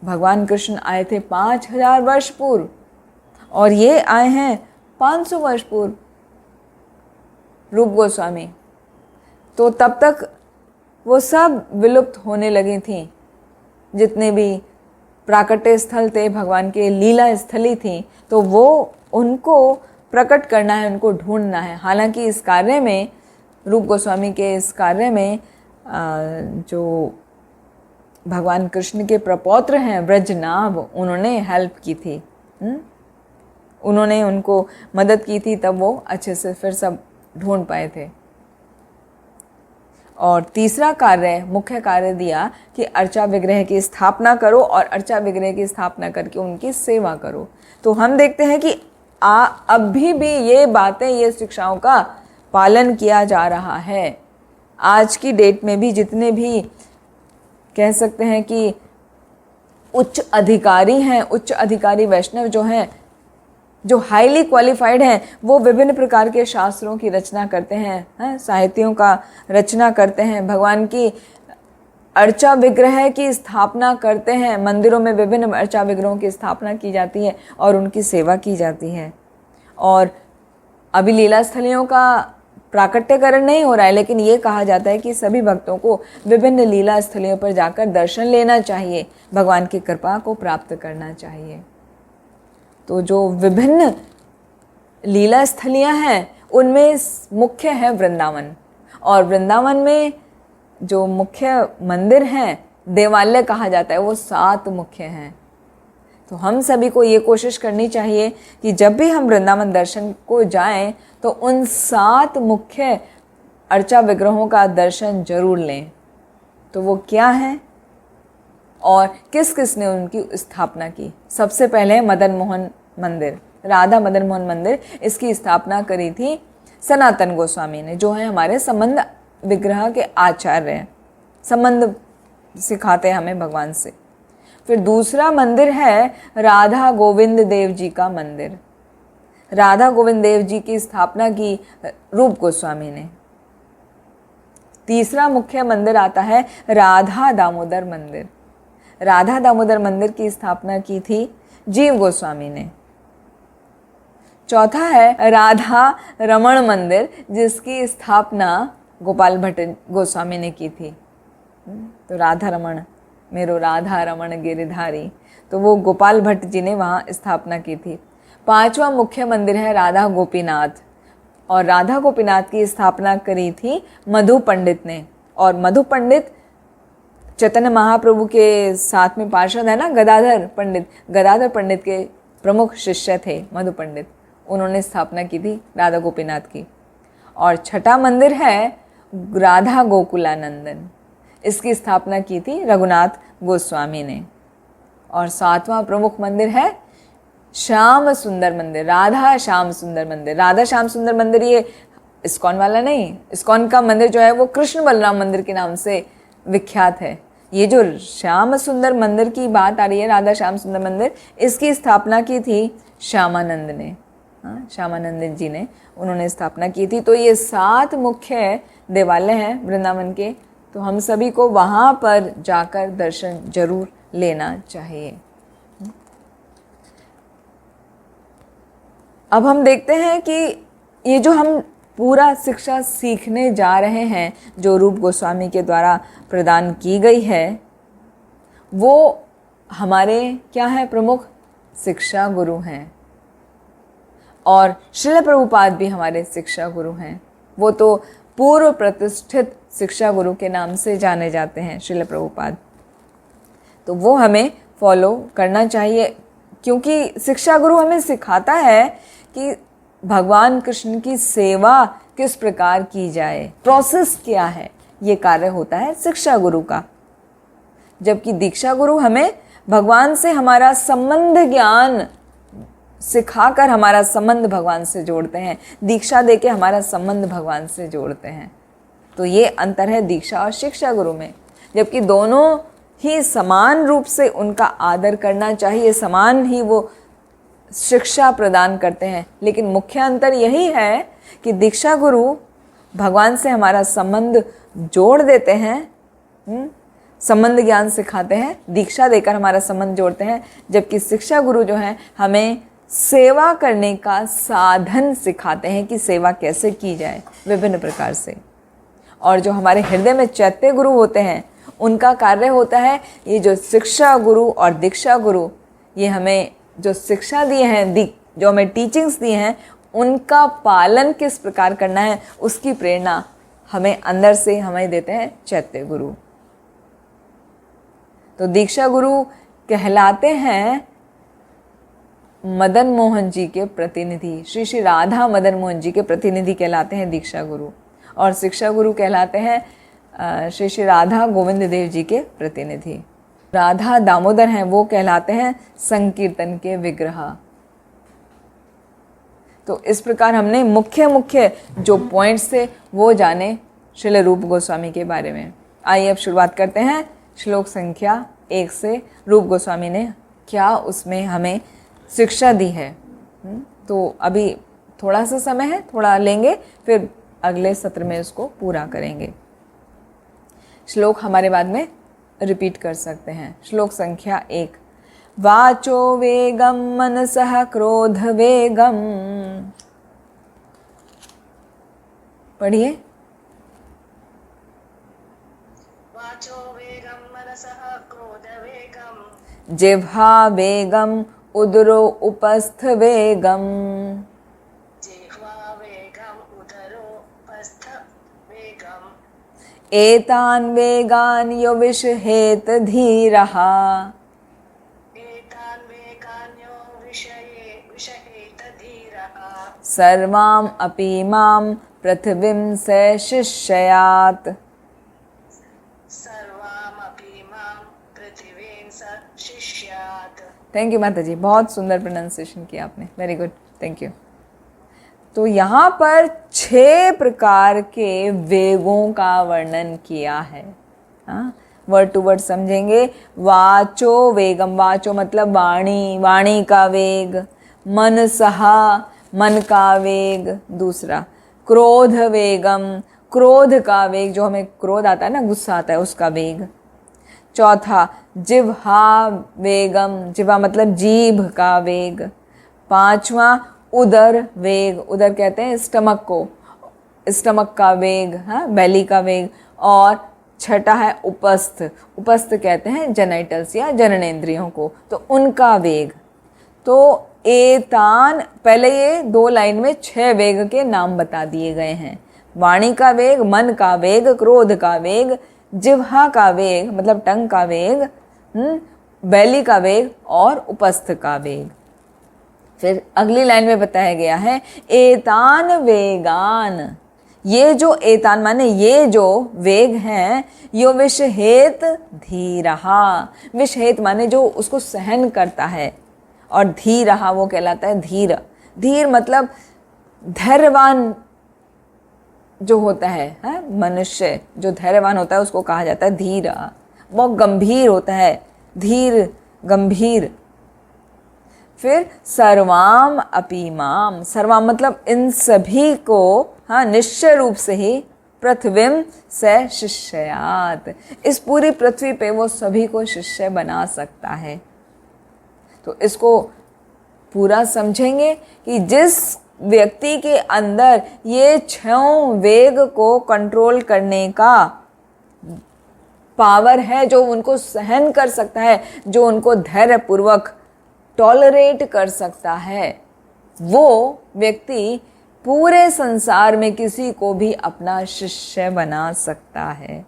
भगवान कृष्ण आए थे 5000 वर्ष पूर्व और ये आए हैं 500 वर्ष पूर्व, रूप गोस्वामी। तो तब तक वो सब विलुप्त होने लगी थी, जितने भी प्राकट्य स्थल थे, भगवान के लीला स्थली थी, तो वो उनको प्रकट करना है, उनको ढूंढना है। हालांकि इस कार्य में, रूप गोस्वामी के इस कार्य में जो भगवान कृष्ण के प्रपौत्र हैं ब्रजनाभ, उन्होंने हेल्प की थी, उन्होंने उनको मदद की थी, तब वो अच्छे से फिर सब ढूंढ पाए थे। और तीसरा कार्य, मुख्य कार्य दिया कि अर्चा विग्रह की स्थापना करो और अर्चा विग्रह की स्थापना करके उनकी सेवा करो। तो हम देखते हैं कि अभी भी ये बातें, ये शिक्षाओं का पालन किया जा रहा है। आज की डेट में भी जितने भी कह सकते हैं कि उच्च अधिकारी हैं, उच्च अधिकारी वैष्णव जो हैं, जो हाईली क्वालिफाइड हैं, वो विभिन्न प्रकार के शास्त्रों की रचना करते हैं, साहित्यों का रचना करते हैं, भगवान की अर्चा विग्रह की स्थापना करते हैं। मंदिरों में विभिन्न अर्चा विग्रहों की स्थापना की जाती है और उनकी सेवा की जाती है। और अभी लीला स्थलियों का प्राकट्यकरण नहीं हो रहा है, लेकिन ये कहा जाता है कि सभी भक्तों को विभिन्न लीला स्थलियों पर जाकर दर्शन लेना चाहिए, भगवान की कृपा को प्राप्त करना चाहिए। तो जो विभिन्न लीला स्थलियाँ हैं उनमें मुख्य है वृंदावन, और वृंदावन में जो मुख्य मंदिर हैं, देवालय कहा जाता है, वो 7 मुख्य हैं। तो हम सभी को ये कोशिश करनी चाहिए कि जब भी हम वृंदावन दर्शन को जाएं तो उन 7 मुख्य अर्चा विग्रहों का दर्शन जरूर लें। तो वो क्या है और किस किस ने उनकी स्थापना की? सबसे पहले मदन मोहन मंदिर, राधा मदन मोहन मंदिर, इसकी स्थापना करी थी सनातन गोस्वामी ने, जो है हमारे संबंध विग्रह के आचार्य हैं, संबंध सिखाते हैं हमें भगवान से। फिर दूसरा मंदिर है राधा गोविंद देव जी का मंदिर। राधा गोविंद देव जी की स्थापना की रूप गोस्वामी ने। तीसरा मुख्य मंदिर आता है राधा दामोदर मंदिर। राधा दामोदर मंदिर की स्थापना की थी जीव गोस्वामी ने। चौथा है राधा रमण मंदिर, जिसकी स्थापना गोपाल भट्ट गोस्वामी ने की थी। तो राधा रमण, मेरो राधा रमण गिरधारी, तो वो गोपाल भट्ट जी ने वहाँ स्थापना की थी। पांचवा मुख्य मंदिर है राधा गोपीनाथ, और राधा गोपीनाथ की स्थापना करी थी मधु पंडित ने। और मधु पंडित चैतन्य महाप्रभु के साथ में पार्षद है ना, गदाधर पंडित के प्रमुख शिष्य थे मधु पंडित, उन्होंने स्थापना की थी राधा गोपीनाथ की। और छठा मंदिर है राधा गोकुलानंदन, इसकी स्थापना की थी रघुनाथ गोस्वामी ने। और सातवां प्रमुख मंदिर है श्याम सुंदर मंदिर, राधा श्याम सुंदर मंदिर। राधा श्याम सुंदर मंदिर ये इस्कॉन वाला नहीं, इस्कॉन का मंदिर जो है वो कृष्ण बलराम मंदिर के नाम से विख्यात है। ये जो श्याम सुंदर मंदिर की बात आ रही है, राधा श्याम सुंदर मंदिर, इसकी स्थापना की थी श्यामानंद ने, श्यामानंद जी ने, उन्होंने स्थापना की थी। तो ये 7 मुख्य देवालय हैं वृंदावन के, तो हम सभी को वहाँ पर जाकर दर्शन जरूर लेना चाहिए। अब हम देखते हैं कि ये जो हम पूरा शिक्षा सीखने जा रहे हैं, जो रूप गोस्वामी के द्वारा प्रदान की गई है, वो हमारे क्या है, प्रमुख शिक्षा गुरु हैं। और श्रील प्रभुपाद भी हमारे शिक्षा गुरु हैं। वो तो पूर्व प्रतिष्ठित शिक्षा गुरु के नाम से जाने जाते हैं श्रील प्रभुपाद। तो वो हमें फॉलो करना चाहिए, क्योंकि शिक्षा गुरु हमें सिखाता है कि भगवान कृष्ण की सेवा किस प्रकार की जाए, प्रोसेस क्या है, ये कार्य होता है शिक्षा गुरु का। जबकि दीक्षा गुरु हमें भगवान से हमारा संबंध ज्ञान सिखाकर हमारा संबंध भगवान से जोड़ते हैं, दीक्षा देके हमारा संबंध भगवान से जोड़ते हैं। तो ये अंतर है दीक्षा और शिक्षा गुरु में। जबकि दोनों ही समान रूप से उनका आदर करना चाहिए, समान ही वो शिक्षा प्रदान करते हैं, लेकिन मुख्य अंतर यही है कि दीक्षा गुरु भगवान से हमारा संबंध जोड़ देते हैं, संबंध ज्ञान सिखाते हैं, दीक्षा देकर हमारा संबंध जोड़ते हैं। जबकि शिक्षा गुरु जो हैं हमें सेवा करने का साधन सिखाते हैं कि सेवा कैसे की जाए विभिन्न प्रकार से। और जो हमारे हृदय में चैत्य गुरु होते हैं, उनका कार्य होता है ये जो शिक्षा गुरु और दीक्षा गुरु, ये हमें जो शिक्षा दिए हैं, जो हमें टीचिंग्स दिए हैं, उनका पालन किस प्रकार करना है, उसकी प्रेरणा हमें अंदर से हमें देते हैं चैत्य गुरु। तो दीक्षा गुरु कहलाते हैं मदन मोहन जी के प्रतिनिधि, श्री श्री राधा मदन मोहन जी के प्रतिनिधि कहलाते हैं दीक्षा गुरु। और शिक्षा गुरु कहलाते हैं श्री श्री राधा गोविंद देव जी के प्रतिनिधि। राधा दामोदर हैं, वो कहलाते हैं संकीर्तन के विग्रह। तो इस प्रकार हमने मुख्य जो पॉइंट्स थे वो जाने श्रील रूप गोस्वामी के बारे में। आइए अब शुरुआत करते हैं श्लोक संख्या 1 से। रूप गोस्वामी ने क्या उसमें हमें शिक्षा दी है। तो अभी थोड़ा सा समय है, थोड़ा लेंगे, फिर अगले सत्र में उसको पूरा करेंगे। श्लोक हमारे बाद में रिपीट कर सकते हैं। श्लोक संख्या 1। वाचो वेगम मनसः क्रोध वेगम। पढ़िए। वाचो वेगम मनसः क्रोध वेगम। जिह्वा वेगम उदरो उपस्थ वेगम। जिह्वा वेगम उदरो उपस्थ वेगम। एतान वेगान यो विषहेत धीरः। एतान वेगान यो विषहेत धीरः। सर्वाम अपि माम पृथ्वीं से शिष्यात्। सर्वामपि मां पृथिवीं स शिष्यात्। थैंक यू माता जी, बहुत सुंदर प्रोनाउंसिएशन किया आपने, वेरी गुड, थैंक यू। तो यहाँ पर 6 प्रकार के वेगों का वर्णन किया है। वर्ड टू वर्ड समझेंगे। वाचो वेगम, वाचो मतलब वाणी, वाणी का वेग। मनसहा, मन का वेग। दूसरा क्रोध वेगम, क्रोध का वेग, जो हमें क्रोध आता है ना, गुस्सा आता है, उसका वेग। चौथा जिह्वा वेगम, जिह्वा मतलब जीभ का वेग। पांचवा उदर वेग, उदर कहते हैं स्टमक को, स्टमक का वेग, बेली का वेग। और छठा है उपस्थ, उपस्थ कहते हैं जेनिटल्स या जननेंद्रियों को, तो उनका वेग। तो एतान, पहले ये 2 लाइन में 6 वेग के नाम बता दिए गए हैं। वाणी का वेग, मन का वेग, क्रोध का वेग, जिह्वा का वेग मतलब टंग का वेग, बैली का वेग और उपस्थ का वेग। फिर अगली लाइन में बताया गया है एतान वेगान, ये जो एतान माने ये जो वेग हैं, यो विषहेत धीरहा, विषहेत माने जो उसको सहन करता है, और धीरहा वो कहलाता है धीर। धीर मतलब धैर्यवान जो होता है, मनुष्य जो धैर्यवान होता है उसको कहा जाता है धीर। बहुत गंभीर होता है, धीर गंभीर। फिर सर्वाम अपीमाम, सर्वाम मतलब इन सभी को, निश्चय रूप से ही, पृथ्वीम से शिष्यात, इस पूरी पृथ्वी पे वो सभी को शिष्य बना सकता है। तो इसको पूरा समझेंगे कि जिस व्यक्ति के अंदर ये 6 वेग को कंट्रोल करने का पावर है, जो उनको सहन कर सकता है, जो उनको धैर्य पूर्वक टॉलरेट कर सकता है, वो व्यक्ति पूरे संसार में किसी को भी अपना शिष्य बना सकता है।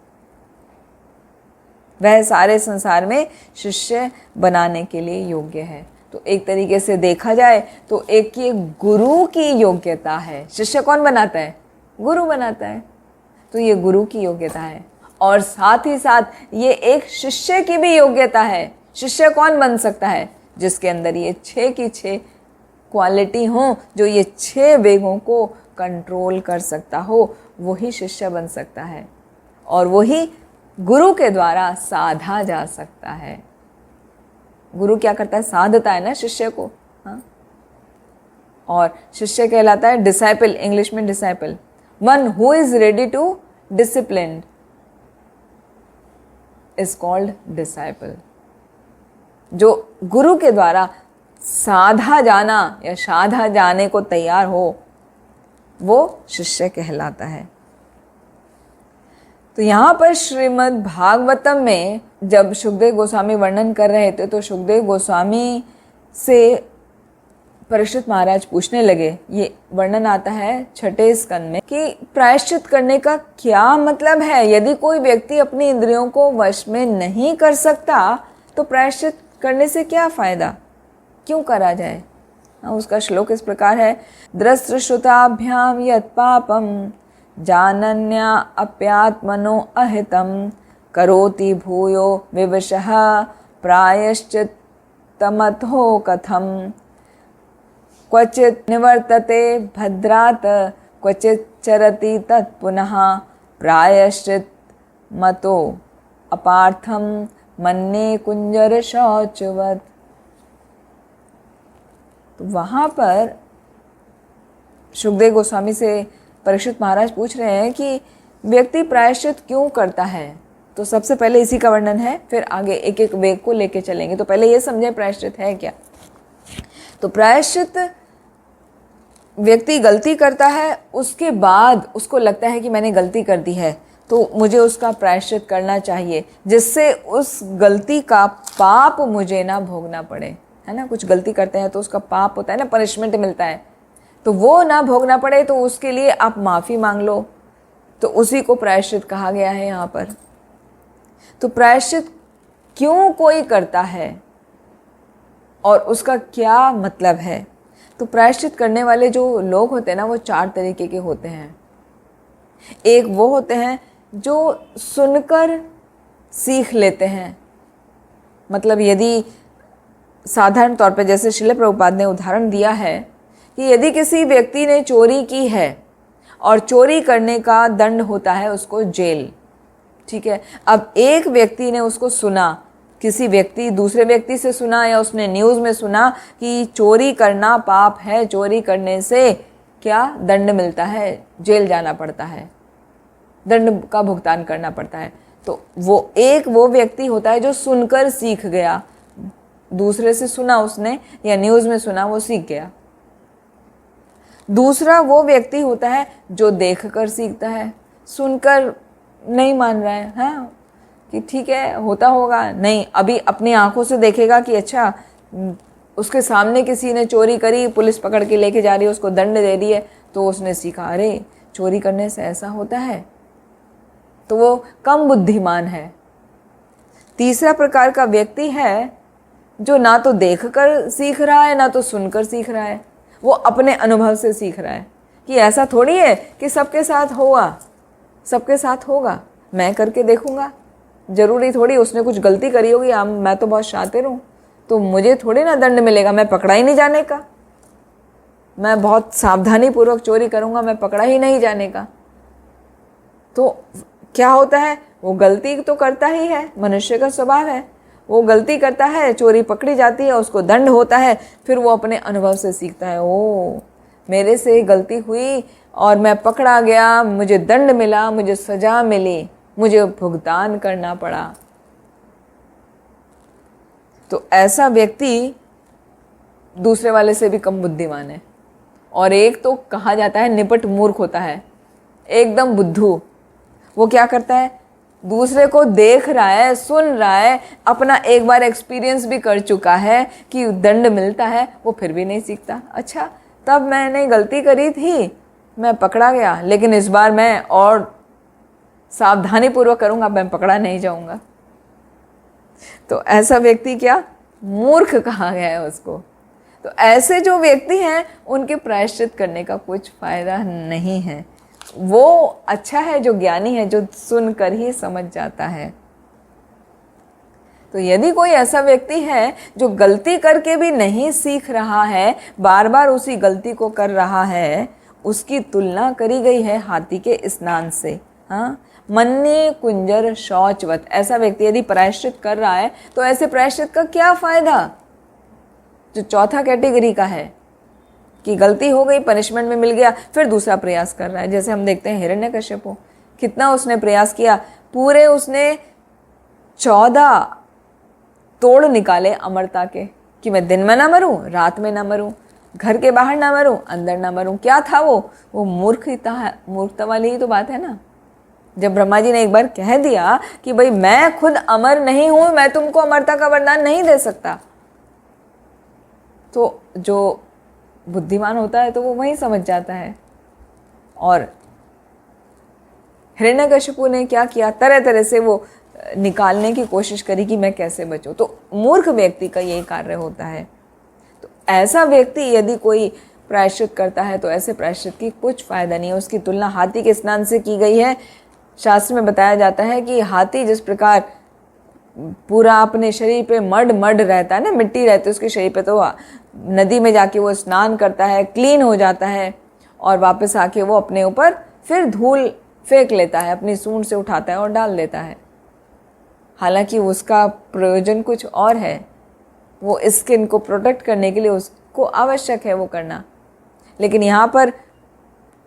वह सारे संसार में शिष्य बनाने के लिए योग्य है। तो एक तरीके से देखा जाए तो एक ये गुरु की योग्यता है। शिष्य कौन बनाता है? गुरु बनाता है। तो ये गुरु की योग्यता है, और साथ ही साथ ये एक शिष्य की भी योग्यता है। शिष्य कौन बन सकता है? जिसके अंदर ये 6 की 6 क्वालिटी हो, जो ये 6 वेगों को कंट्रोल कर सकता हो, वही शिष्य बन सकता है, और वही गुरु के द्वारा साधा जा सकता है। गुरु क्या करता है? साधता है ना शिष्य को। और शिष्य कहलाता है डिसाइपल, इंग्लिश में disciple, one who is ready to discipline is called disciple. जो गुरु के द्वारा साधा जाना या साधा जाने को तैयार हो, वो शिष्य कहलाता है। तो यहाँ पर श्रीमद् भागवतम में जब सुखदेव गोस्वामी वर्णन कर रहे थे, तो सुखदेव गोस्वामी से परीक्षित महाराज पूछने लगे, ये वर्णन आता है 6ठे स्कंद में, कि प्रायश्चित करने का क्या मतलब है? यदि कोई व्यक्ति अपनी इंद्रियों को वश में नहीं कर सकता, तो प्रायश्चित करने से क्या फायदा, क्यों करा जाए? उसका श्लोक इस प्रकार है, द्रष्टृश्रुताभ्याम यत् पापम जानन्या अप्यात्मनो अहितम करोति भूयो विवशः प्रायश्चित्तमथो कथम क्वचित् निवर्तते भद्रात् क्वचित् चरति तत्पुनः प्रायश्चित्तमतो अपार्थम मन्ये कुंजर शौचवत्। तो वहाँ पर सुखदेव गोस्वामी से परीक्षित महाराज पूछ रहे हैं कि व्यक्ति प्रायश्चित क्यों करता है। तो सबसे पहले इसी का वर्णन है, फिर आगे एक एक वेग को लेके चलेंगे। तो पहले ये समझे प्रायश्चित है क्या। तो प्रायश्चित व्यक्ति गलती करता है, उसके बाद उसको लगता है कि मैंने गलती कर दी है, तो मुझे उसका प्रायश्चित करना चाहिए, जिससे उस गलती का पाप मुझे ना भोगना पड़े, है ना। कुछ गलती करते हैं तो उसका पाप होता है ना, पनिशमेंट मिलता है, तो वो ना भोगना पड़े, तो उसके लिए आप माफ़ी मांग लो। तो उसी को प्रायश्चित कहा गया है यहाँ पर। तो प्रायश्चित क्यों कोई करता है और उसका क्या मतलब है। तो प्रायश्चित करने वाले जो लोग होते हैं ना, वो 4 तरीके के होते हैं। एक वो होते हैं जो सुनकर सीख लेते हैं। मतलब यदि साधारण तौर पे, जैसे श्रील प्रभुपाद ने उदाहरण दिया है कि यदि किसी व्यक्ति ने चोरी की है और चोरी करने का दंड होता है उसको जेल, ठीक है। अब एक व्यक्ति ने उसको सुना, किसी व्यक्ति दूसरे व्यक्ति से सुना या उसने न्यूज़ में सुना कि चोरी करना पाप है, चोरी करने से क्या दंड मिलता है, जेल जाना पड़ता है, दंड का भुगतान करना पड़ता है। तो वो व्यक्ति होता है जो सुनकर सीख गया, दूसरे से सुना उसने या न्यूज़ में सुना, वो सीख गया। दूसरा वो व्यक्ति होता है जो देखकर सीखता है, सुनकर नहीं मान रहा है, हाँ कि ठीक है होता होगा, नहीं, अभी अपनी आंखों से देखेगा कि अच्छा उसके सामने किसी ने चोरी करी, पुलिस पकड़ के लेके जा रही है, उसको दंड दे रही है, तो उसने सीखा अरे चोरी करने से ऐसा होता है, तो वो कम बुद्धिमान है। तीसरा प्रकार का व्यक्ति है जो ना तो देखकर सीख रहा है ना तो सुनकर सीख रहा है, वो अपने अनुभव से सीख रहा है कि ऐसा थोड़ी है कि सबके साथ होगा, सबके साथ होगा, मैं करके देखूंगा, ज़रूरी थोड़ी उसने कुछ गलती करी होगी, मैं तो बहुत शातिर हूँ तो मुझे थोड़ी ना दंड मिलेगा, मैं पकड़ा ही नहीं जाने का, मैं बहुत सावधानी पूर्वक चोरी करूँगा, मैं पकड़ा ही नहीं जाने का। तो क्या होता है, वो गलती तो करता ही है, मनुष्य का स्वभाव है, वो गलती करता है, चोरी पकड़ी जाती है, उसको दंड होता है, फिर वो अपने अनुभव से सीखता है, ओ मेरे से गलती हुई और मैं पकड़ा गया, मुझे दंड मिला, मुझे सजा मिली, मुझे भुगतान करना पड़ा। तो ऐसा व्यक्ति दूसरे वाले से भी कम बुद्धिमान है। और एक तो कहा जाता है निपट मूर्ख होता है, एकदम बुद्धू। वो क्या करता है, दूसरे को देख रहा है, सुन रहा है, अपना एक बार एक्सपीरियंस भी कर चुका है कि दंड मिलता है, वो फिर भी नहीं सीखता। अच्छा तब मैंने गलती करी थी, मैं पकड़ा गया, लेकिन इस बार मैं और सावधानी पूर्वक करूंगा, मैं पकड़ा नहीं जाऊंगा। तो ऐसा व्यक्ति क्या, मूर्ख कहा गया है उसको। तो ऐसे जो व्यक्ति हैं उनके प्रायश्चित करने का कुछ फायदा नहीं है। वो अच्छा है जो ज्ञानी है, जो सुनकर ही समझ जाता है। तो यदि कोई ऐसा व्यक्ति है जो गलती करके भी नहीं सीख रहा है, बार बार उसी गलती को कर रहा है, उसकी तुलना करी गई है हाथी के स्नान से। हाँ, मन्ने कुंजर शौचवत। ऐसा व्यक्ति यदि प्रायश्चित कर रहा है तो ऐसे प्रायश्चित का क्या फायदा। जो चौथा कैटेगरी का है कि गलती हो गई, पनिशमेंट में मिल गया, फिर दूसरा प्रयास कर रहा है। जैसे हम देखते हैं हिरण्यकश्यप, कितना उसने प्रयास किया, पूरे उसने 14 तोड़ निकाले अमरता के कि मैं दिन में ना मरूं, रात में ना मरूं, घर के बाहर ना मरूं, अंदर ना मरूं। क्या था वो मूर्खता वाली ही तो बात है ना। जब ब्रह्मा जी ने एक बार कह दिया कि भाई मैं खुद अमर नहीं हूं, मैं तुमको अमरता का वरदान नहीं दे सकता, तो जो बुद्धिमान होता है तो वो वही समझ जाता है। और हिरण्यकशिपु ने क्या किया, तरह तरह से वो निकालने की कोशिश करी कि मैं कैसे बचूं। तो मूर्ख व्यक्ति का यही कार्य होता है। तो ऐसा व्यक्ति यदि कोई प्रायश्चित करता है तो ऐसे प्रायश्चित की कुछ फायदा नहीं है। उसकी तुलना हाथी के स्नान से की गई है। शास्त्र में बताया जाता है कि हाथी जिस प्रकार पूरा अपने शरीर पे मड रहता है ना, मिट्टी रहती है उसके शरीर पे, तो नदी में जाके वो स्नान करता है, क्लीन हो जाता है, और वापस आके वो अपने ऊपर फिर धूल फेंक लेता है, अपनी सूंड से उठाता है और डाल देता है। हालांकि उसका प्रयोजन कुछ और है, वो स्किन को प्रोटेक्ट करने के लिए उसको आवश्यक है वो करना, लेकिन यहाँ पर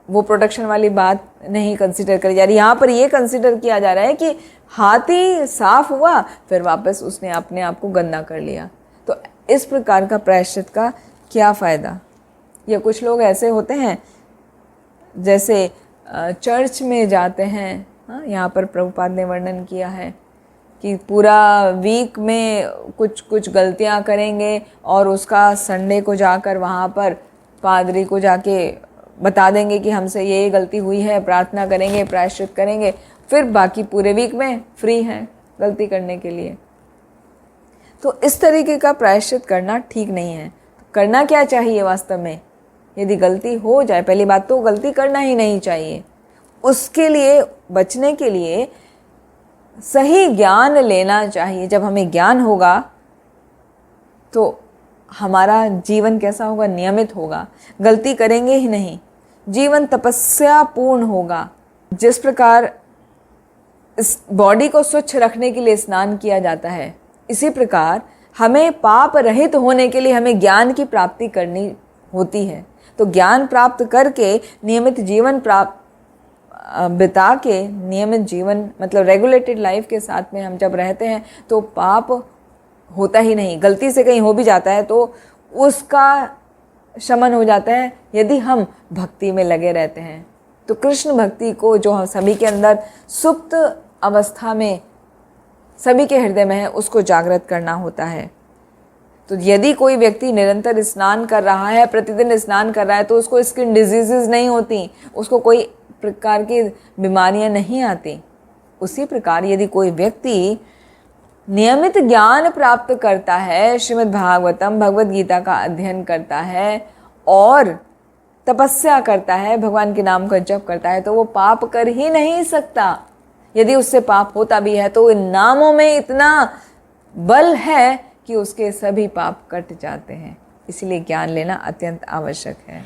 वो प्रोटेक्शन वाली बात नहीं कंसिडर करी जा रही। यहाँ पर ये कंसिडर किया जा रहा है कि हाथी साफ हुआ, फिर वापस उसने अपने आप को गंदा कर लिया। तो इस प्रकार का प्रायश्चित का क्या फ़ायदा। या कुछ लोग ऐसे होते हैं जैसे चर्च में जाते हैं, हाँ, यहाँ पर प्रभुपाद ने वर्णन किया है कि पूरा वीक में कुछ गलतियाँ करेंगे और उसका संडे को जाकर वहाँ पर पादरी को जाके बता देंगे कि हमसे ये गलती हुई है, प्रार्थना करेंगे, प्रायश्चित करेंगे, फिर बाकी पूरे वीक में फ्री हैं गलती करने के लिए। तो इस तरीके का प्रायश्चित करना ठीक नहीं है। करना क्या चाहिए वास्तव में, यदि गलती हो जाए, पहली बात तो गलती करना ही नहीं चाहिए। उसके लिए बचने के लिए सही ज्ञान लेना चाहिए। जब हमें ज्ञान होगा तो हमारा जीवन कैसा होगा, नियमित होगा, गलती करेंगे ही नहीं, जीवन तपस्या पूर्ण होगा। जिस प्रकार इस बॉडी को स्वच्छ रखने के लिए स्नान किया जाता है, इसी प्रकार हमें पाप रहित होने के लिए हमें ज्ञान की प्राप्ति करनी होती है। तो ज्ञान प्राप्त करके नियमित जीवन बिता के, नियमित जीवन मतलब रेगुलेटेड लाइफ के साथ में हम जब रहते हैं तो पाप होता ही नहीं। गलती से कहीं हो भी जाता है तो उसका शमन हो जाता है यदि हम भक्ति में लगे रहते हैं। तो कृष्ण भक्ति को जो हम सभी के अंदर सुप्त अवस्था में सभी के हृदय में है, उसको जागृत करना होता है। तो यदि कोई व्यक्ति निरंतर स्नान कर रहा है, प्रतिदिन स्नान कर रहा है, तो उसको स्किन डिजीजेस नहीं होती, उसको कोई प्रकार की बीमारियां नहीं आती। उसी प्रकार यदि कोई व्यक्ति नियमित ज्ञान प्राप्त करता है, श्रीमद् भागवतम भगवद गीता का अध्ययन करता है और तपस्या करता है, भगवान के नाम का जप करता है, तो वो पाप कर ही नहीं सकता। यदि उससे पाप होता भी है तो इन नामों में इतना बल है कि उसके सभी पाप कट जाते हैं। इसलिए ज्ञान लेना अत्यंत आवश्यक है।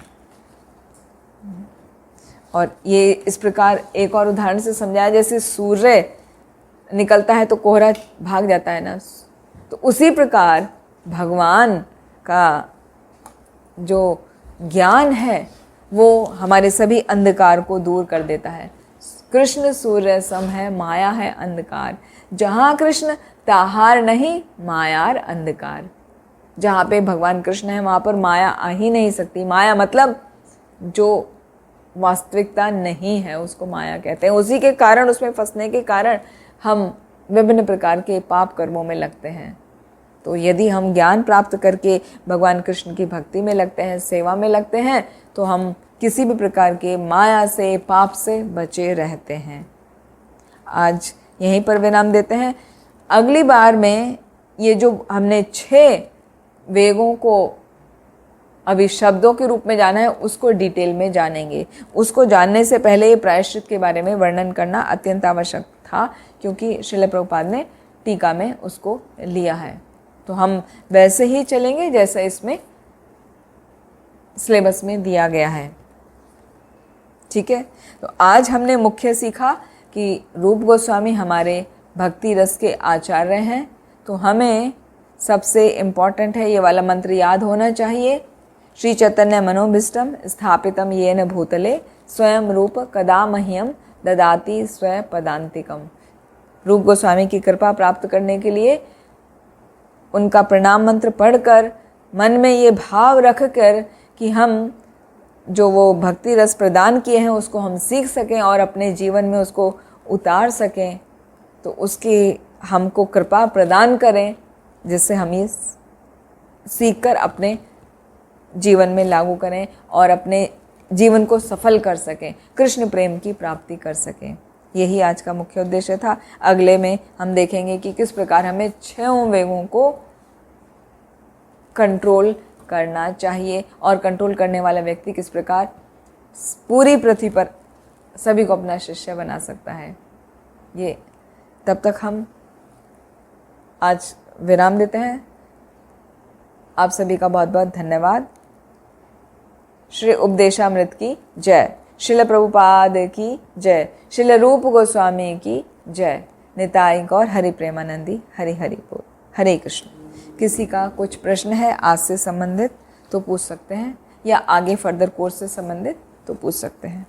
और ये इस प्रकार एक और उदाहरण से समझाया, जैसे सूर्य निकलता है तो कोहरा भाग जाता है ना, तो उसी प्रकार भगवान का जो ज्ञान है वो हमारे सभी अंधकार को दूर कर देता है। कृष्ण सूर्य सम है, माया है अंधकार। जहाँ कृष्ण ताहार नहीं, मायार अंधकार। जहाँ पे भगवान कृष्ण है वहाँ पर माया आ ही नहीं सकती। माया मतलब जो वास्तविकता नहीं है उसको माया कहते हैं। उसी के कारण, उसमें फंसने के कारण हम विभिन्न प्रकार के पाप कर्मों में लगते हैं। तो यदि हम ज्ञान प्राप्त करके भगवान कृष्ण की भक्ति में लगते हैं, सेवा में लगते हैं, तो हम किसी भी प्रकार के माया से, पाप से बचे रहते हैं। आज यहीं पर विराम देते हैं। अगली बार में ये जो हमने 6 वेगों को अभी शब्दों के रूप में जाना है, उसको डिटेल में जानेंगे। उसको जानने से पहले ये प्रायश्चित के बारे में वर्णन करना अत्यंत आवश्यक था, क्योंकि श्रील प्रभुपाद ने टीका में उसको लिया है। तो हम वैसे ही चलेंगे जैसे इसमें सिलेबस में दिया गया है। ठीक है, तो आज हमने मुख्य सीखा कि रूप गोस्वामी हमारे भक्ति रस के आचार्य हैं। तो हमें सबसे इम्पॉर्टेंट है ये वाला मंत्र याद होना चाहिए। श्री चैतन्य मनोभीष्टम स्थापितम येन भूतले स्वयं रूप कदा मह्यम ददाति स्वयं पदांतिकम। रूप गोस्वामी की कृपा प्राप्त करने के लिए उनका प्रणाम मंत्र पढ़कर मन में ये भाव रखकर कि हम जो वो भक्ति रस प्रदान किए हैं उसको हम सीख सकें और अपने जीवन में उसको उतार सकें, तो उसकी हमको कृपा प्रदान करें, जिससे हम ये सीख कर अपने जीवन में लागू करें और अपने जीवन को सफल कर सकें, कृष्ण प्रेम की प्राप्ति कर सकें। यही आज का मुख्य उद्देश्य था। अगले में हम देखेंगे कि किस प्रकार हमें 6 वेगों को कंट्रोल करना चाहिए और कंट्रोल करने वाला व्यक्ति किस प्रकार पूरी पृथ्वी पर सभी को अपना शिष्य बना सकता है। ये तब तक हम आज विराम देते हैं। आप सभी का बहुत बहुत धन्यवाद। श्री उपदेशामृत की जय। श्रील प्रभुपाद की जय। श्रील रूप गोस्वामी की जय। निताई गौर हरि प्रेमानंदी। हरि हरि बोल। हरे कृष्ण। किसी का कुछ प्रश्न है आज से संबंधित तो पूछ सकते हैं, या आगे फर्दर कोर्स से संबंधित तो पूछ सकते हैं।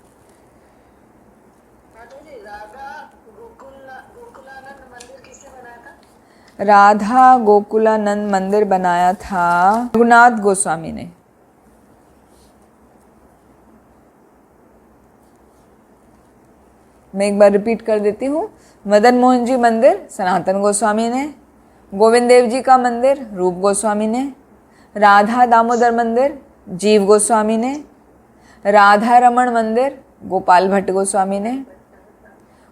राधा गोकुलानंद मंदिर बनाया था रघुनाथ गोस्वामी ने। मैं एक बार रिपीट कर देती हूँ। मदन मोहन जी मंदिर सनातन गोस्वामी ने, गोविंद देव जी का मंदिर रूप गोस्वामी ने, राधा दामोदर मंदिर जीव गोस्वामी ने, राधा रमण मंदिर गोपाल भट्ट गोस्वामी ने,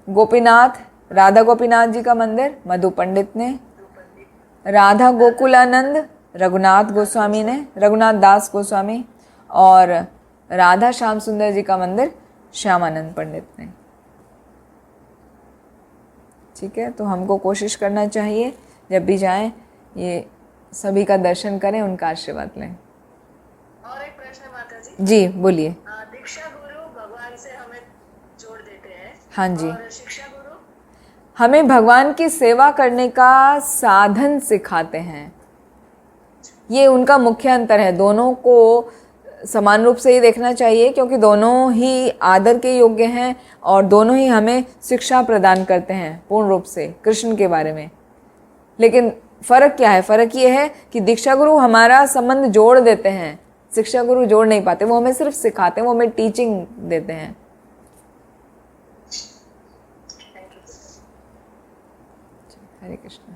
गोपीनाथ राधा गोपीनाथ जी का मंदिर मधु पंडित ने, राधा गोकुलानंद रघुनाथ गोस्वामी ने, रघुनाथ दास गोस्वामी, और राधा श्याम सुंदर जी का मंदिर श्यामानंद पंडित ने। ठीक है, तो हमको कोशिश करना चाहिए जब भी जाएं ये सभी का दर्शन करें, उनका आशीर्वाद लें। और एक प्रश्न माता जी। जी बोलिए। दीक्षा गुरु भगवान से हमें जोड़ देते हैं। हाँ जी। और शिक्षा गुरु हमें भगवान की सेवा करने का साधन सिखाते हैं। ये उनका मुख्य अंतर है। दोनों को समान रूप से ही देखना चाहिए, क्योंकि दोनों ही आदर के योग्य हैं और दोनों ही हमें शिक्षा प्रदान करते हैं पूर्ण रूप से कृष्ण के बारे में। लेकिन फ़र्क क्या है? फ़र्क ये है कि दीक्षा गुरु हमारा संबंध जोड़ देते हैं, शिक्षा गुरु जोड़ नहीं पाते। वो हमें सिर्फ सिखाते हैं, वो हमें टीचिंग देते हैं। हरे कृष्ण।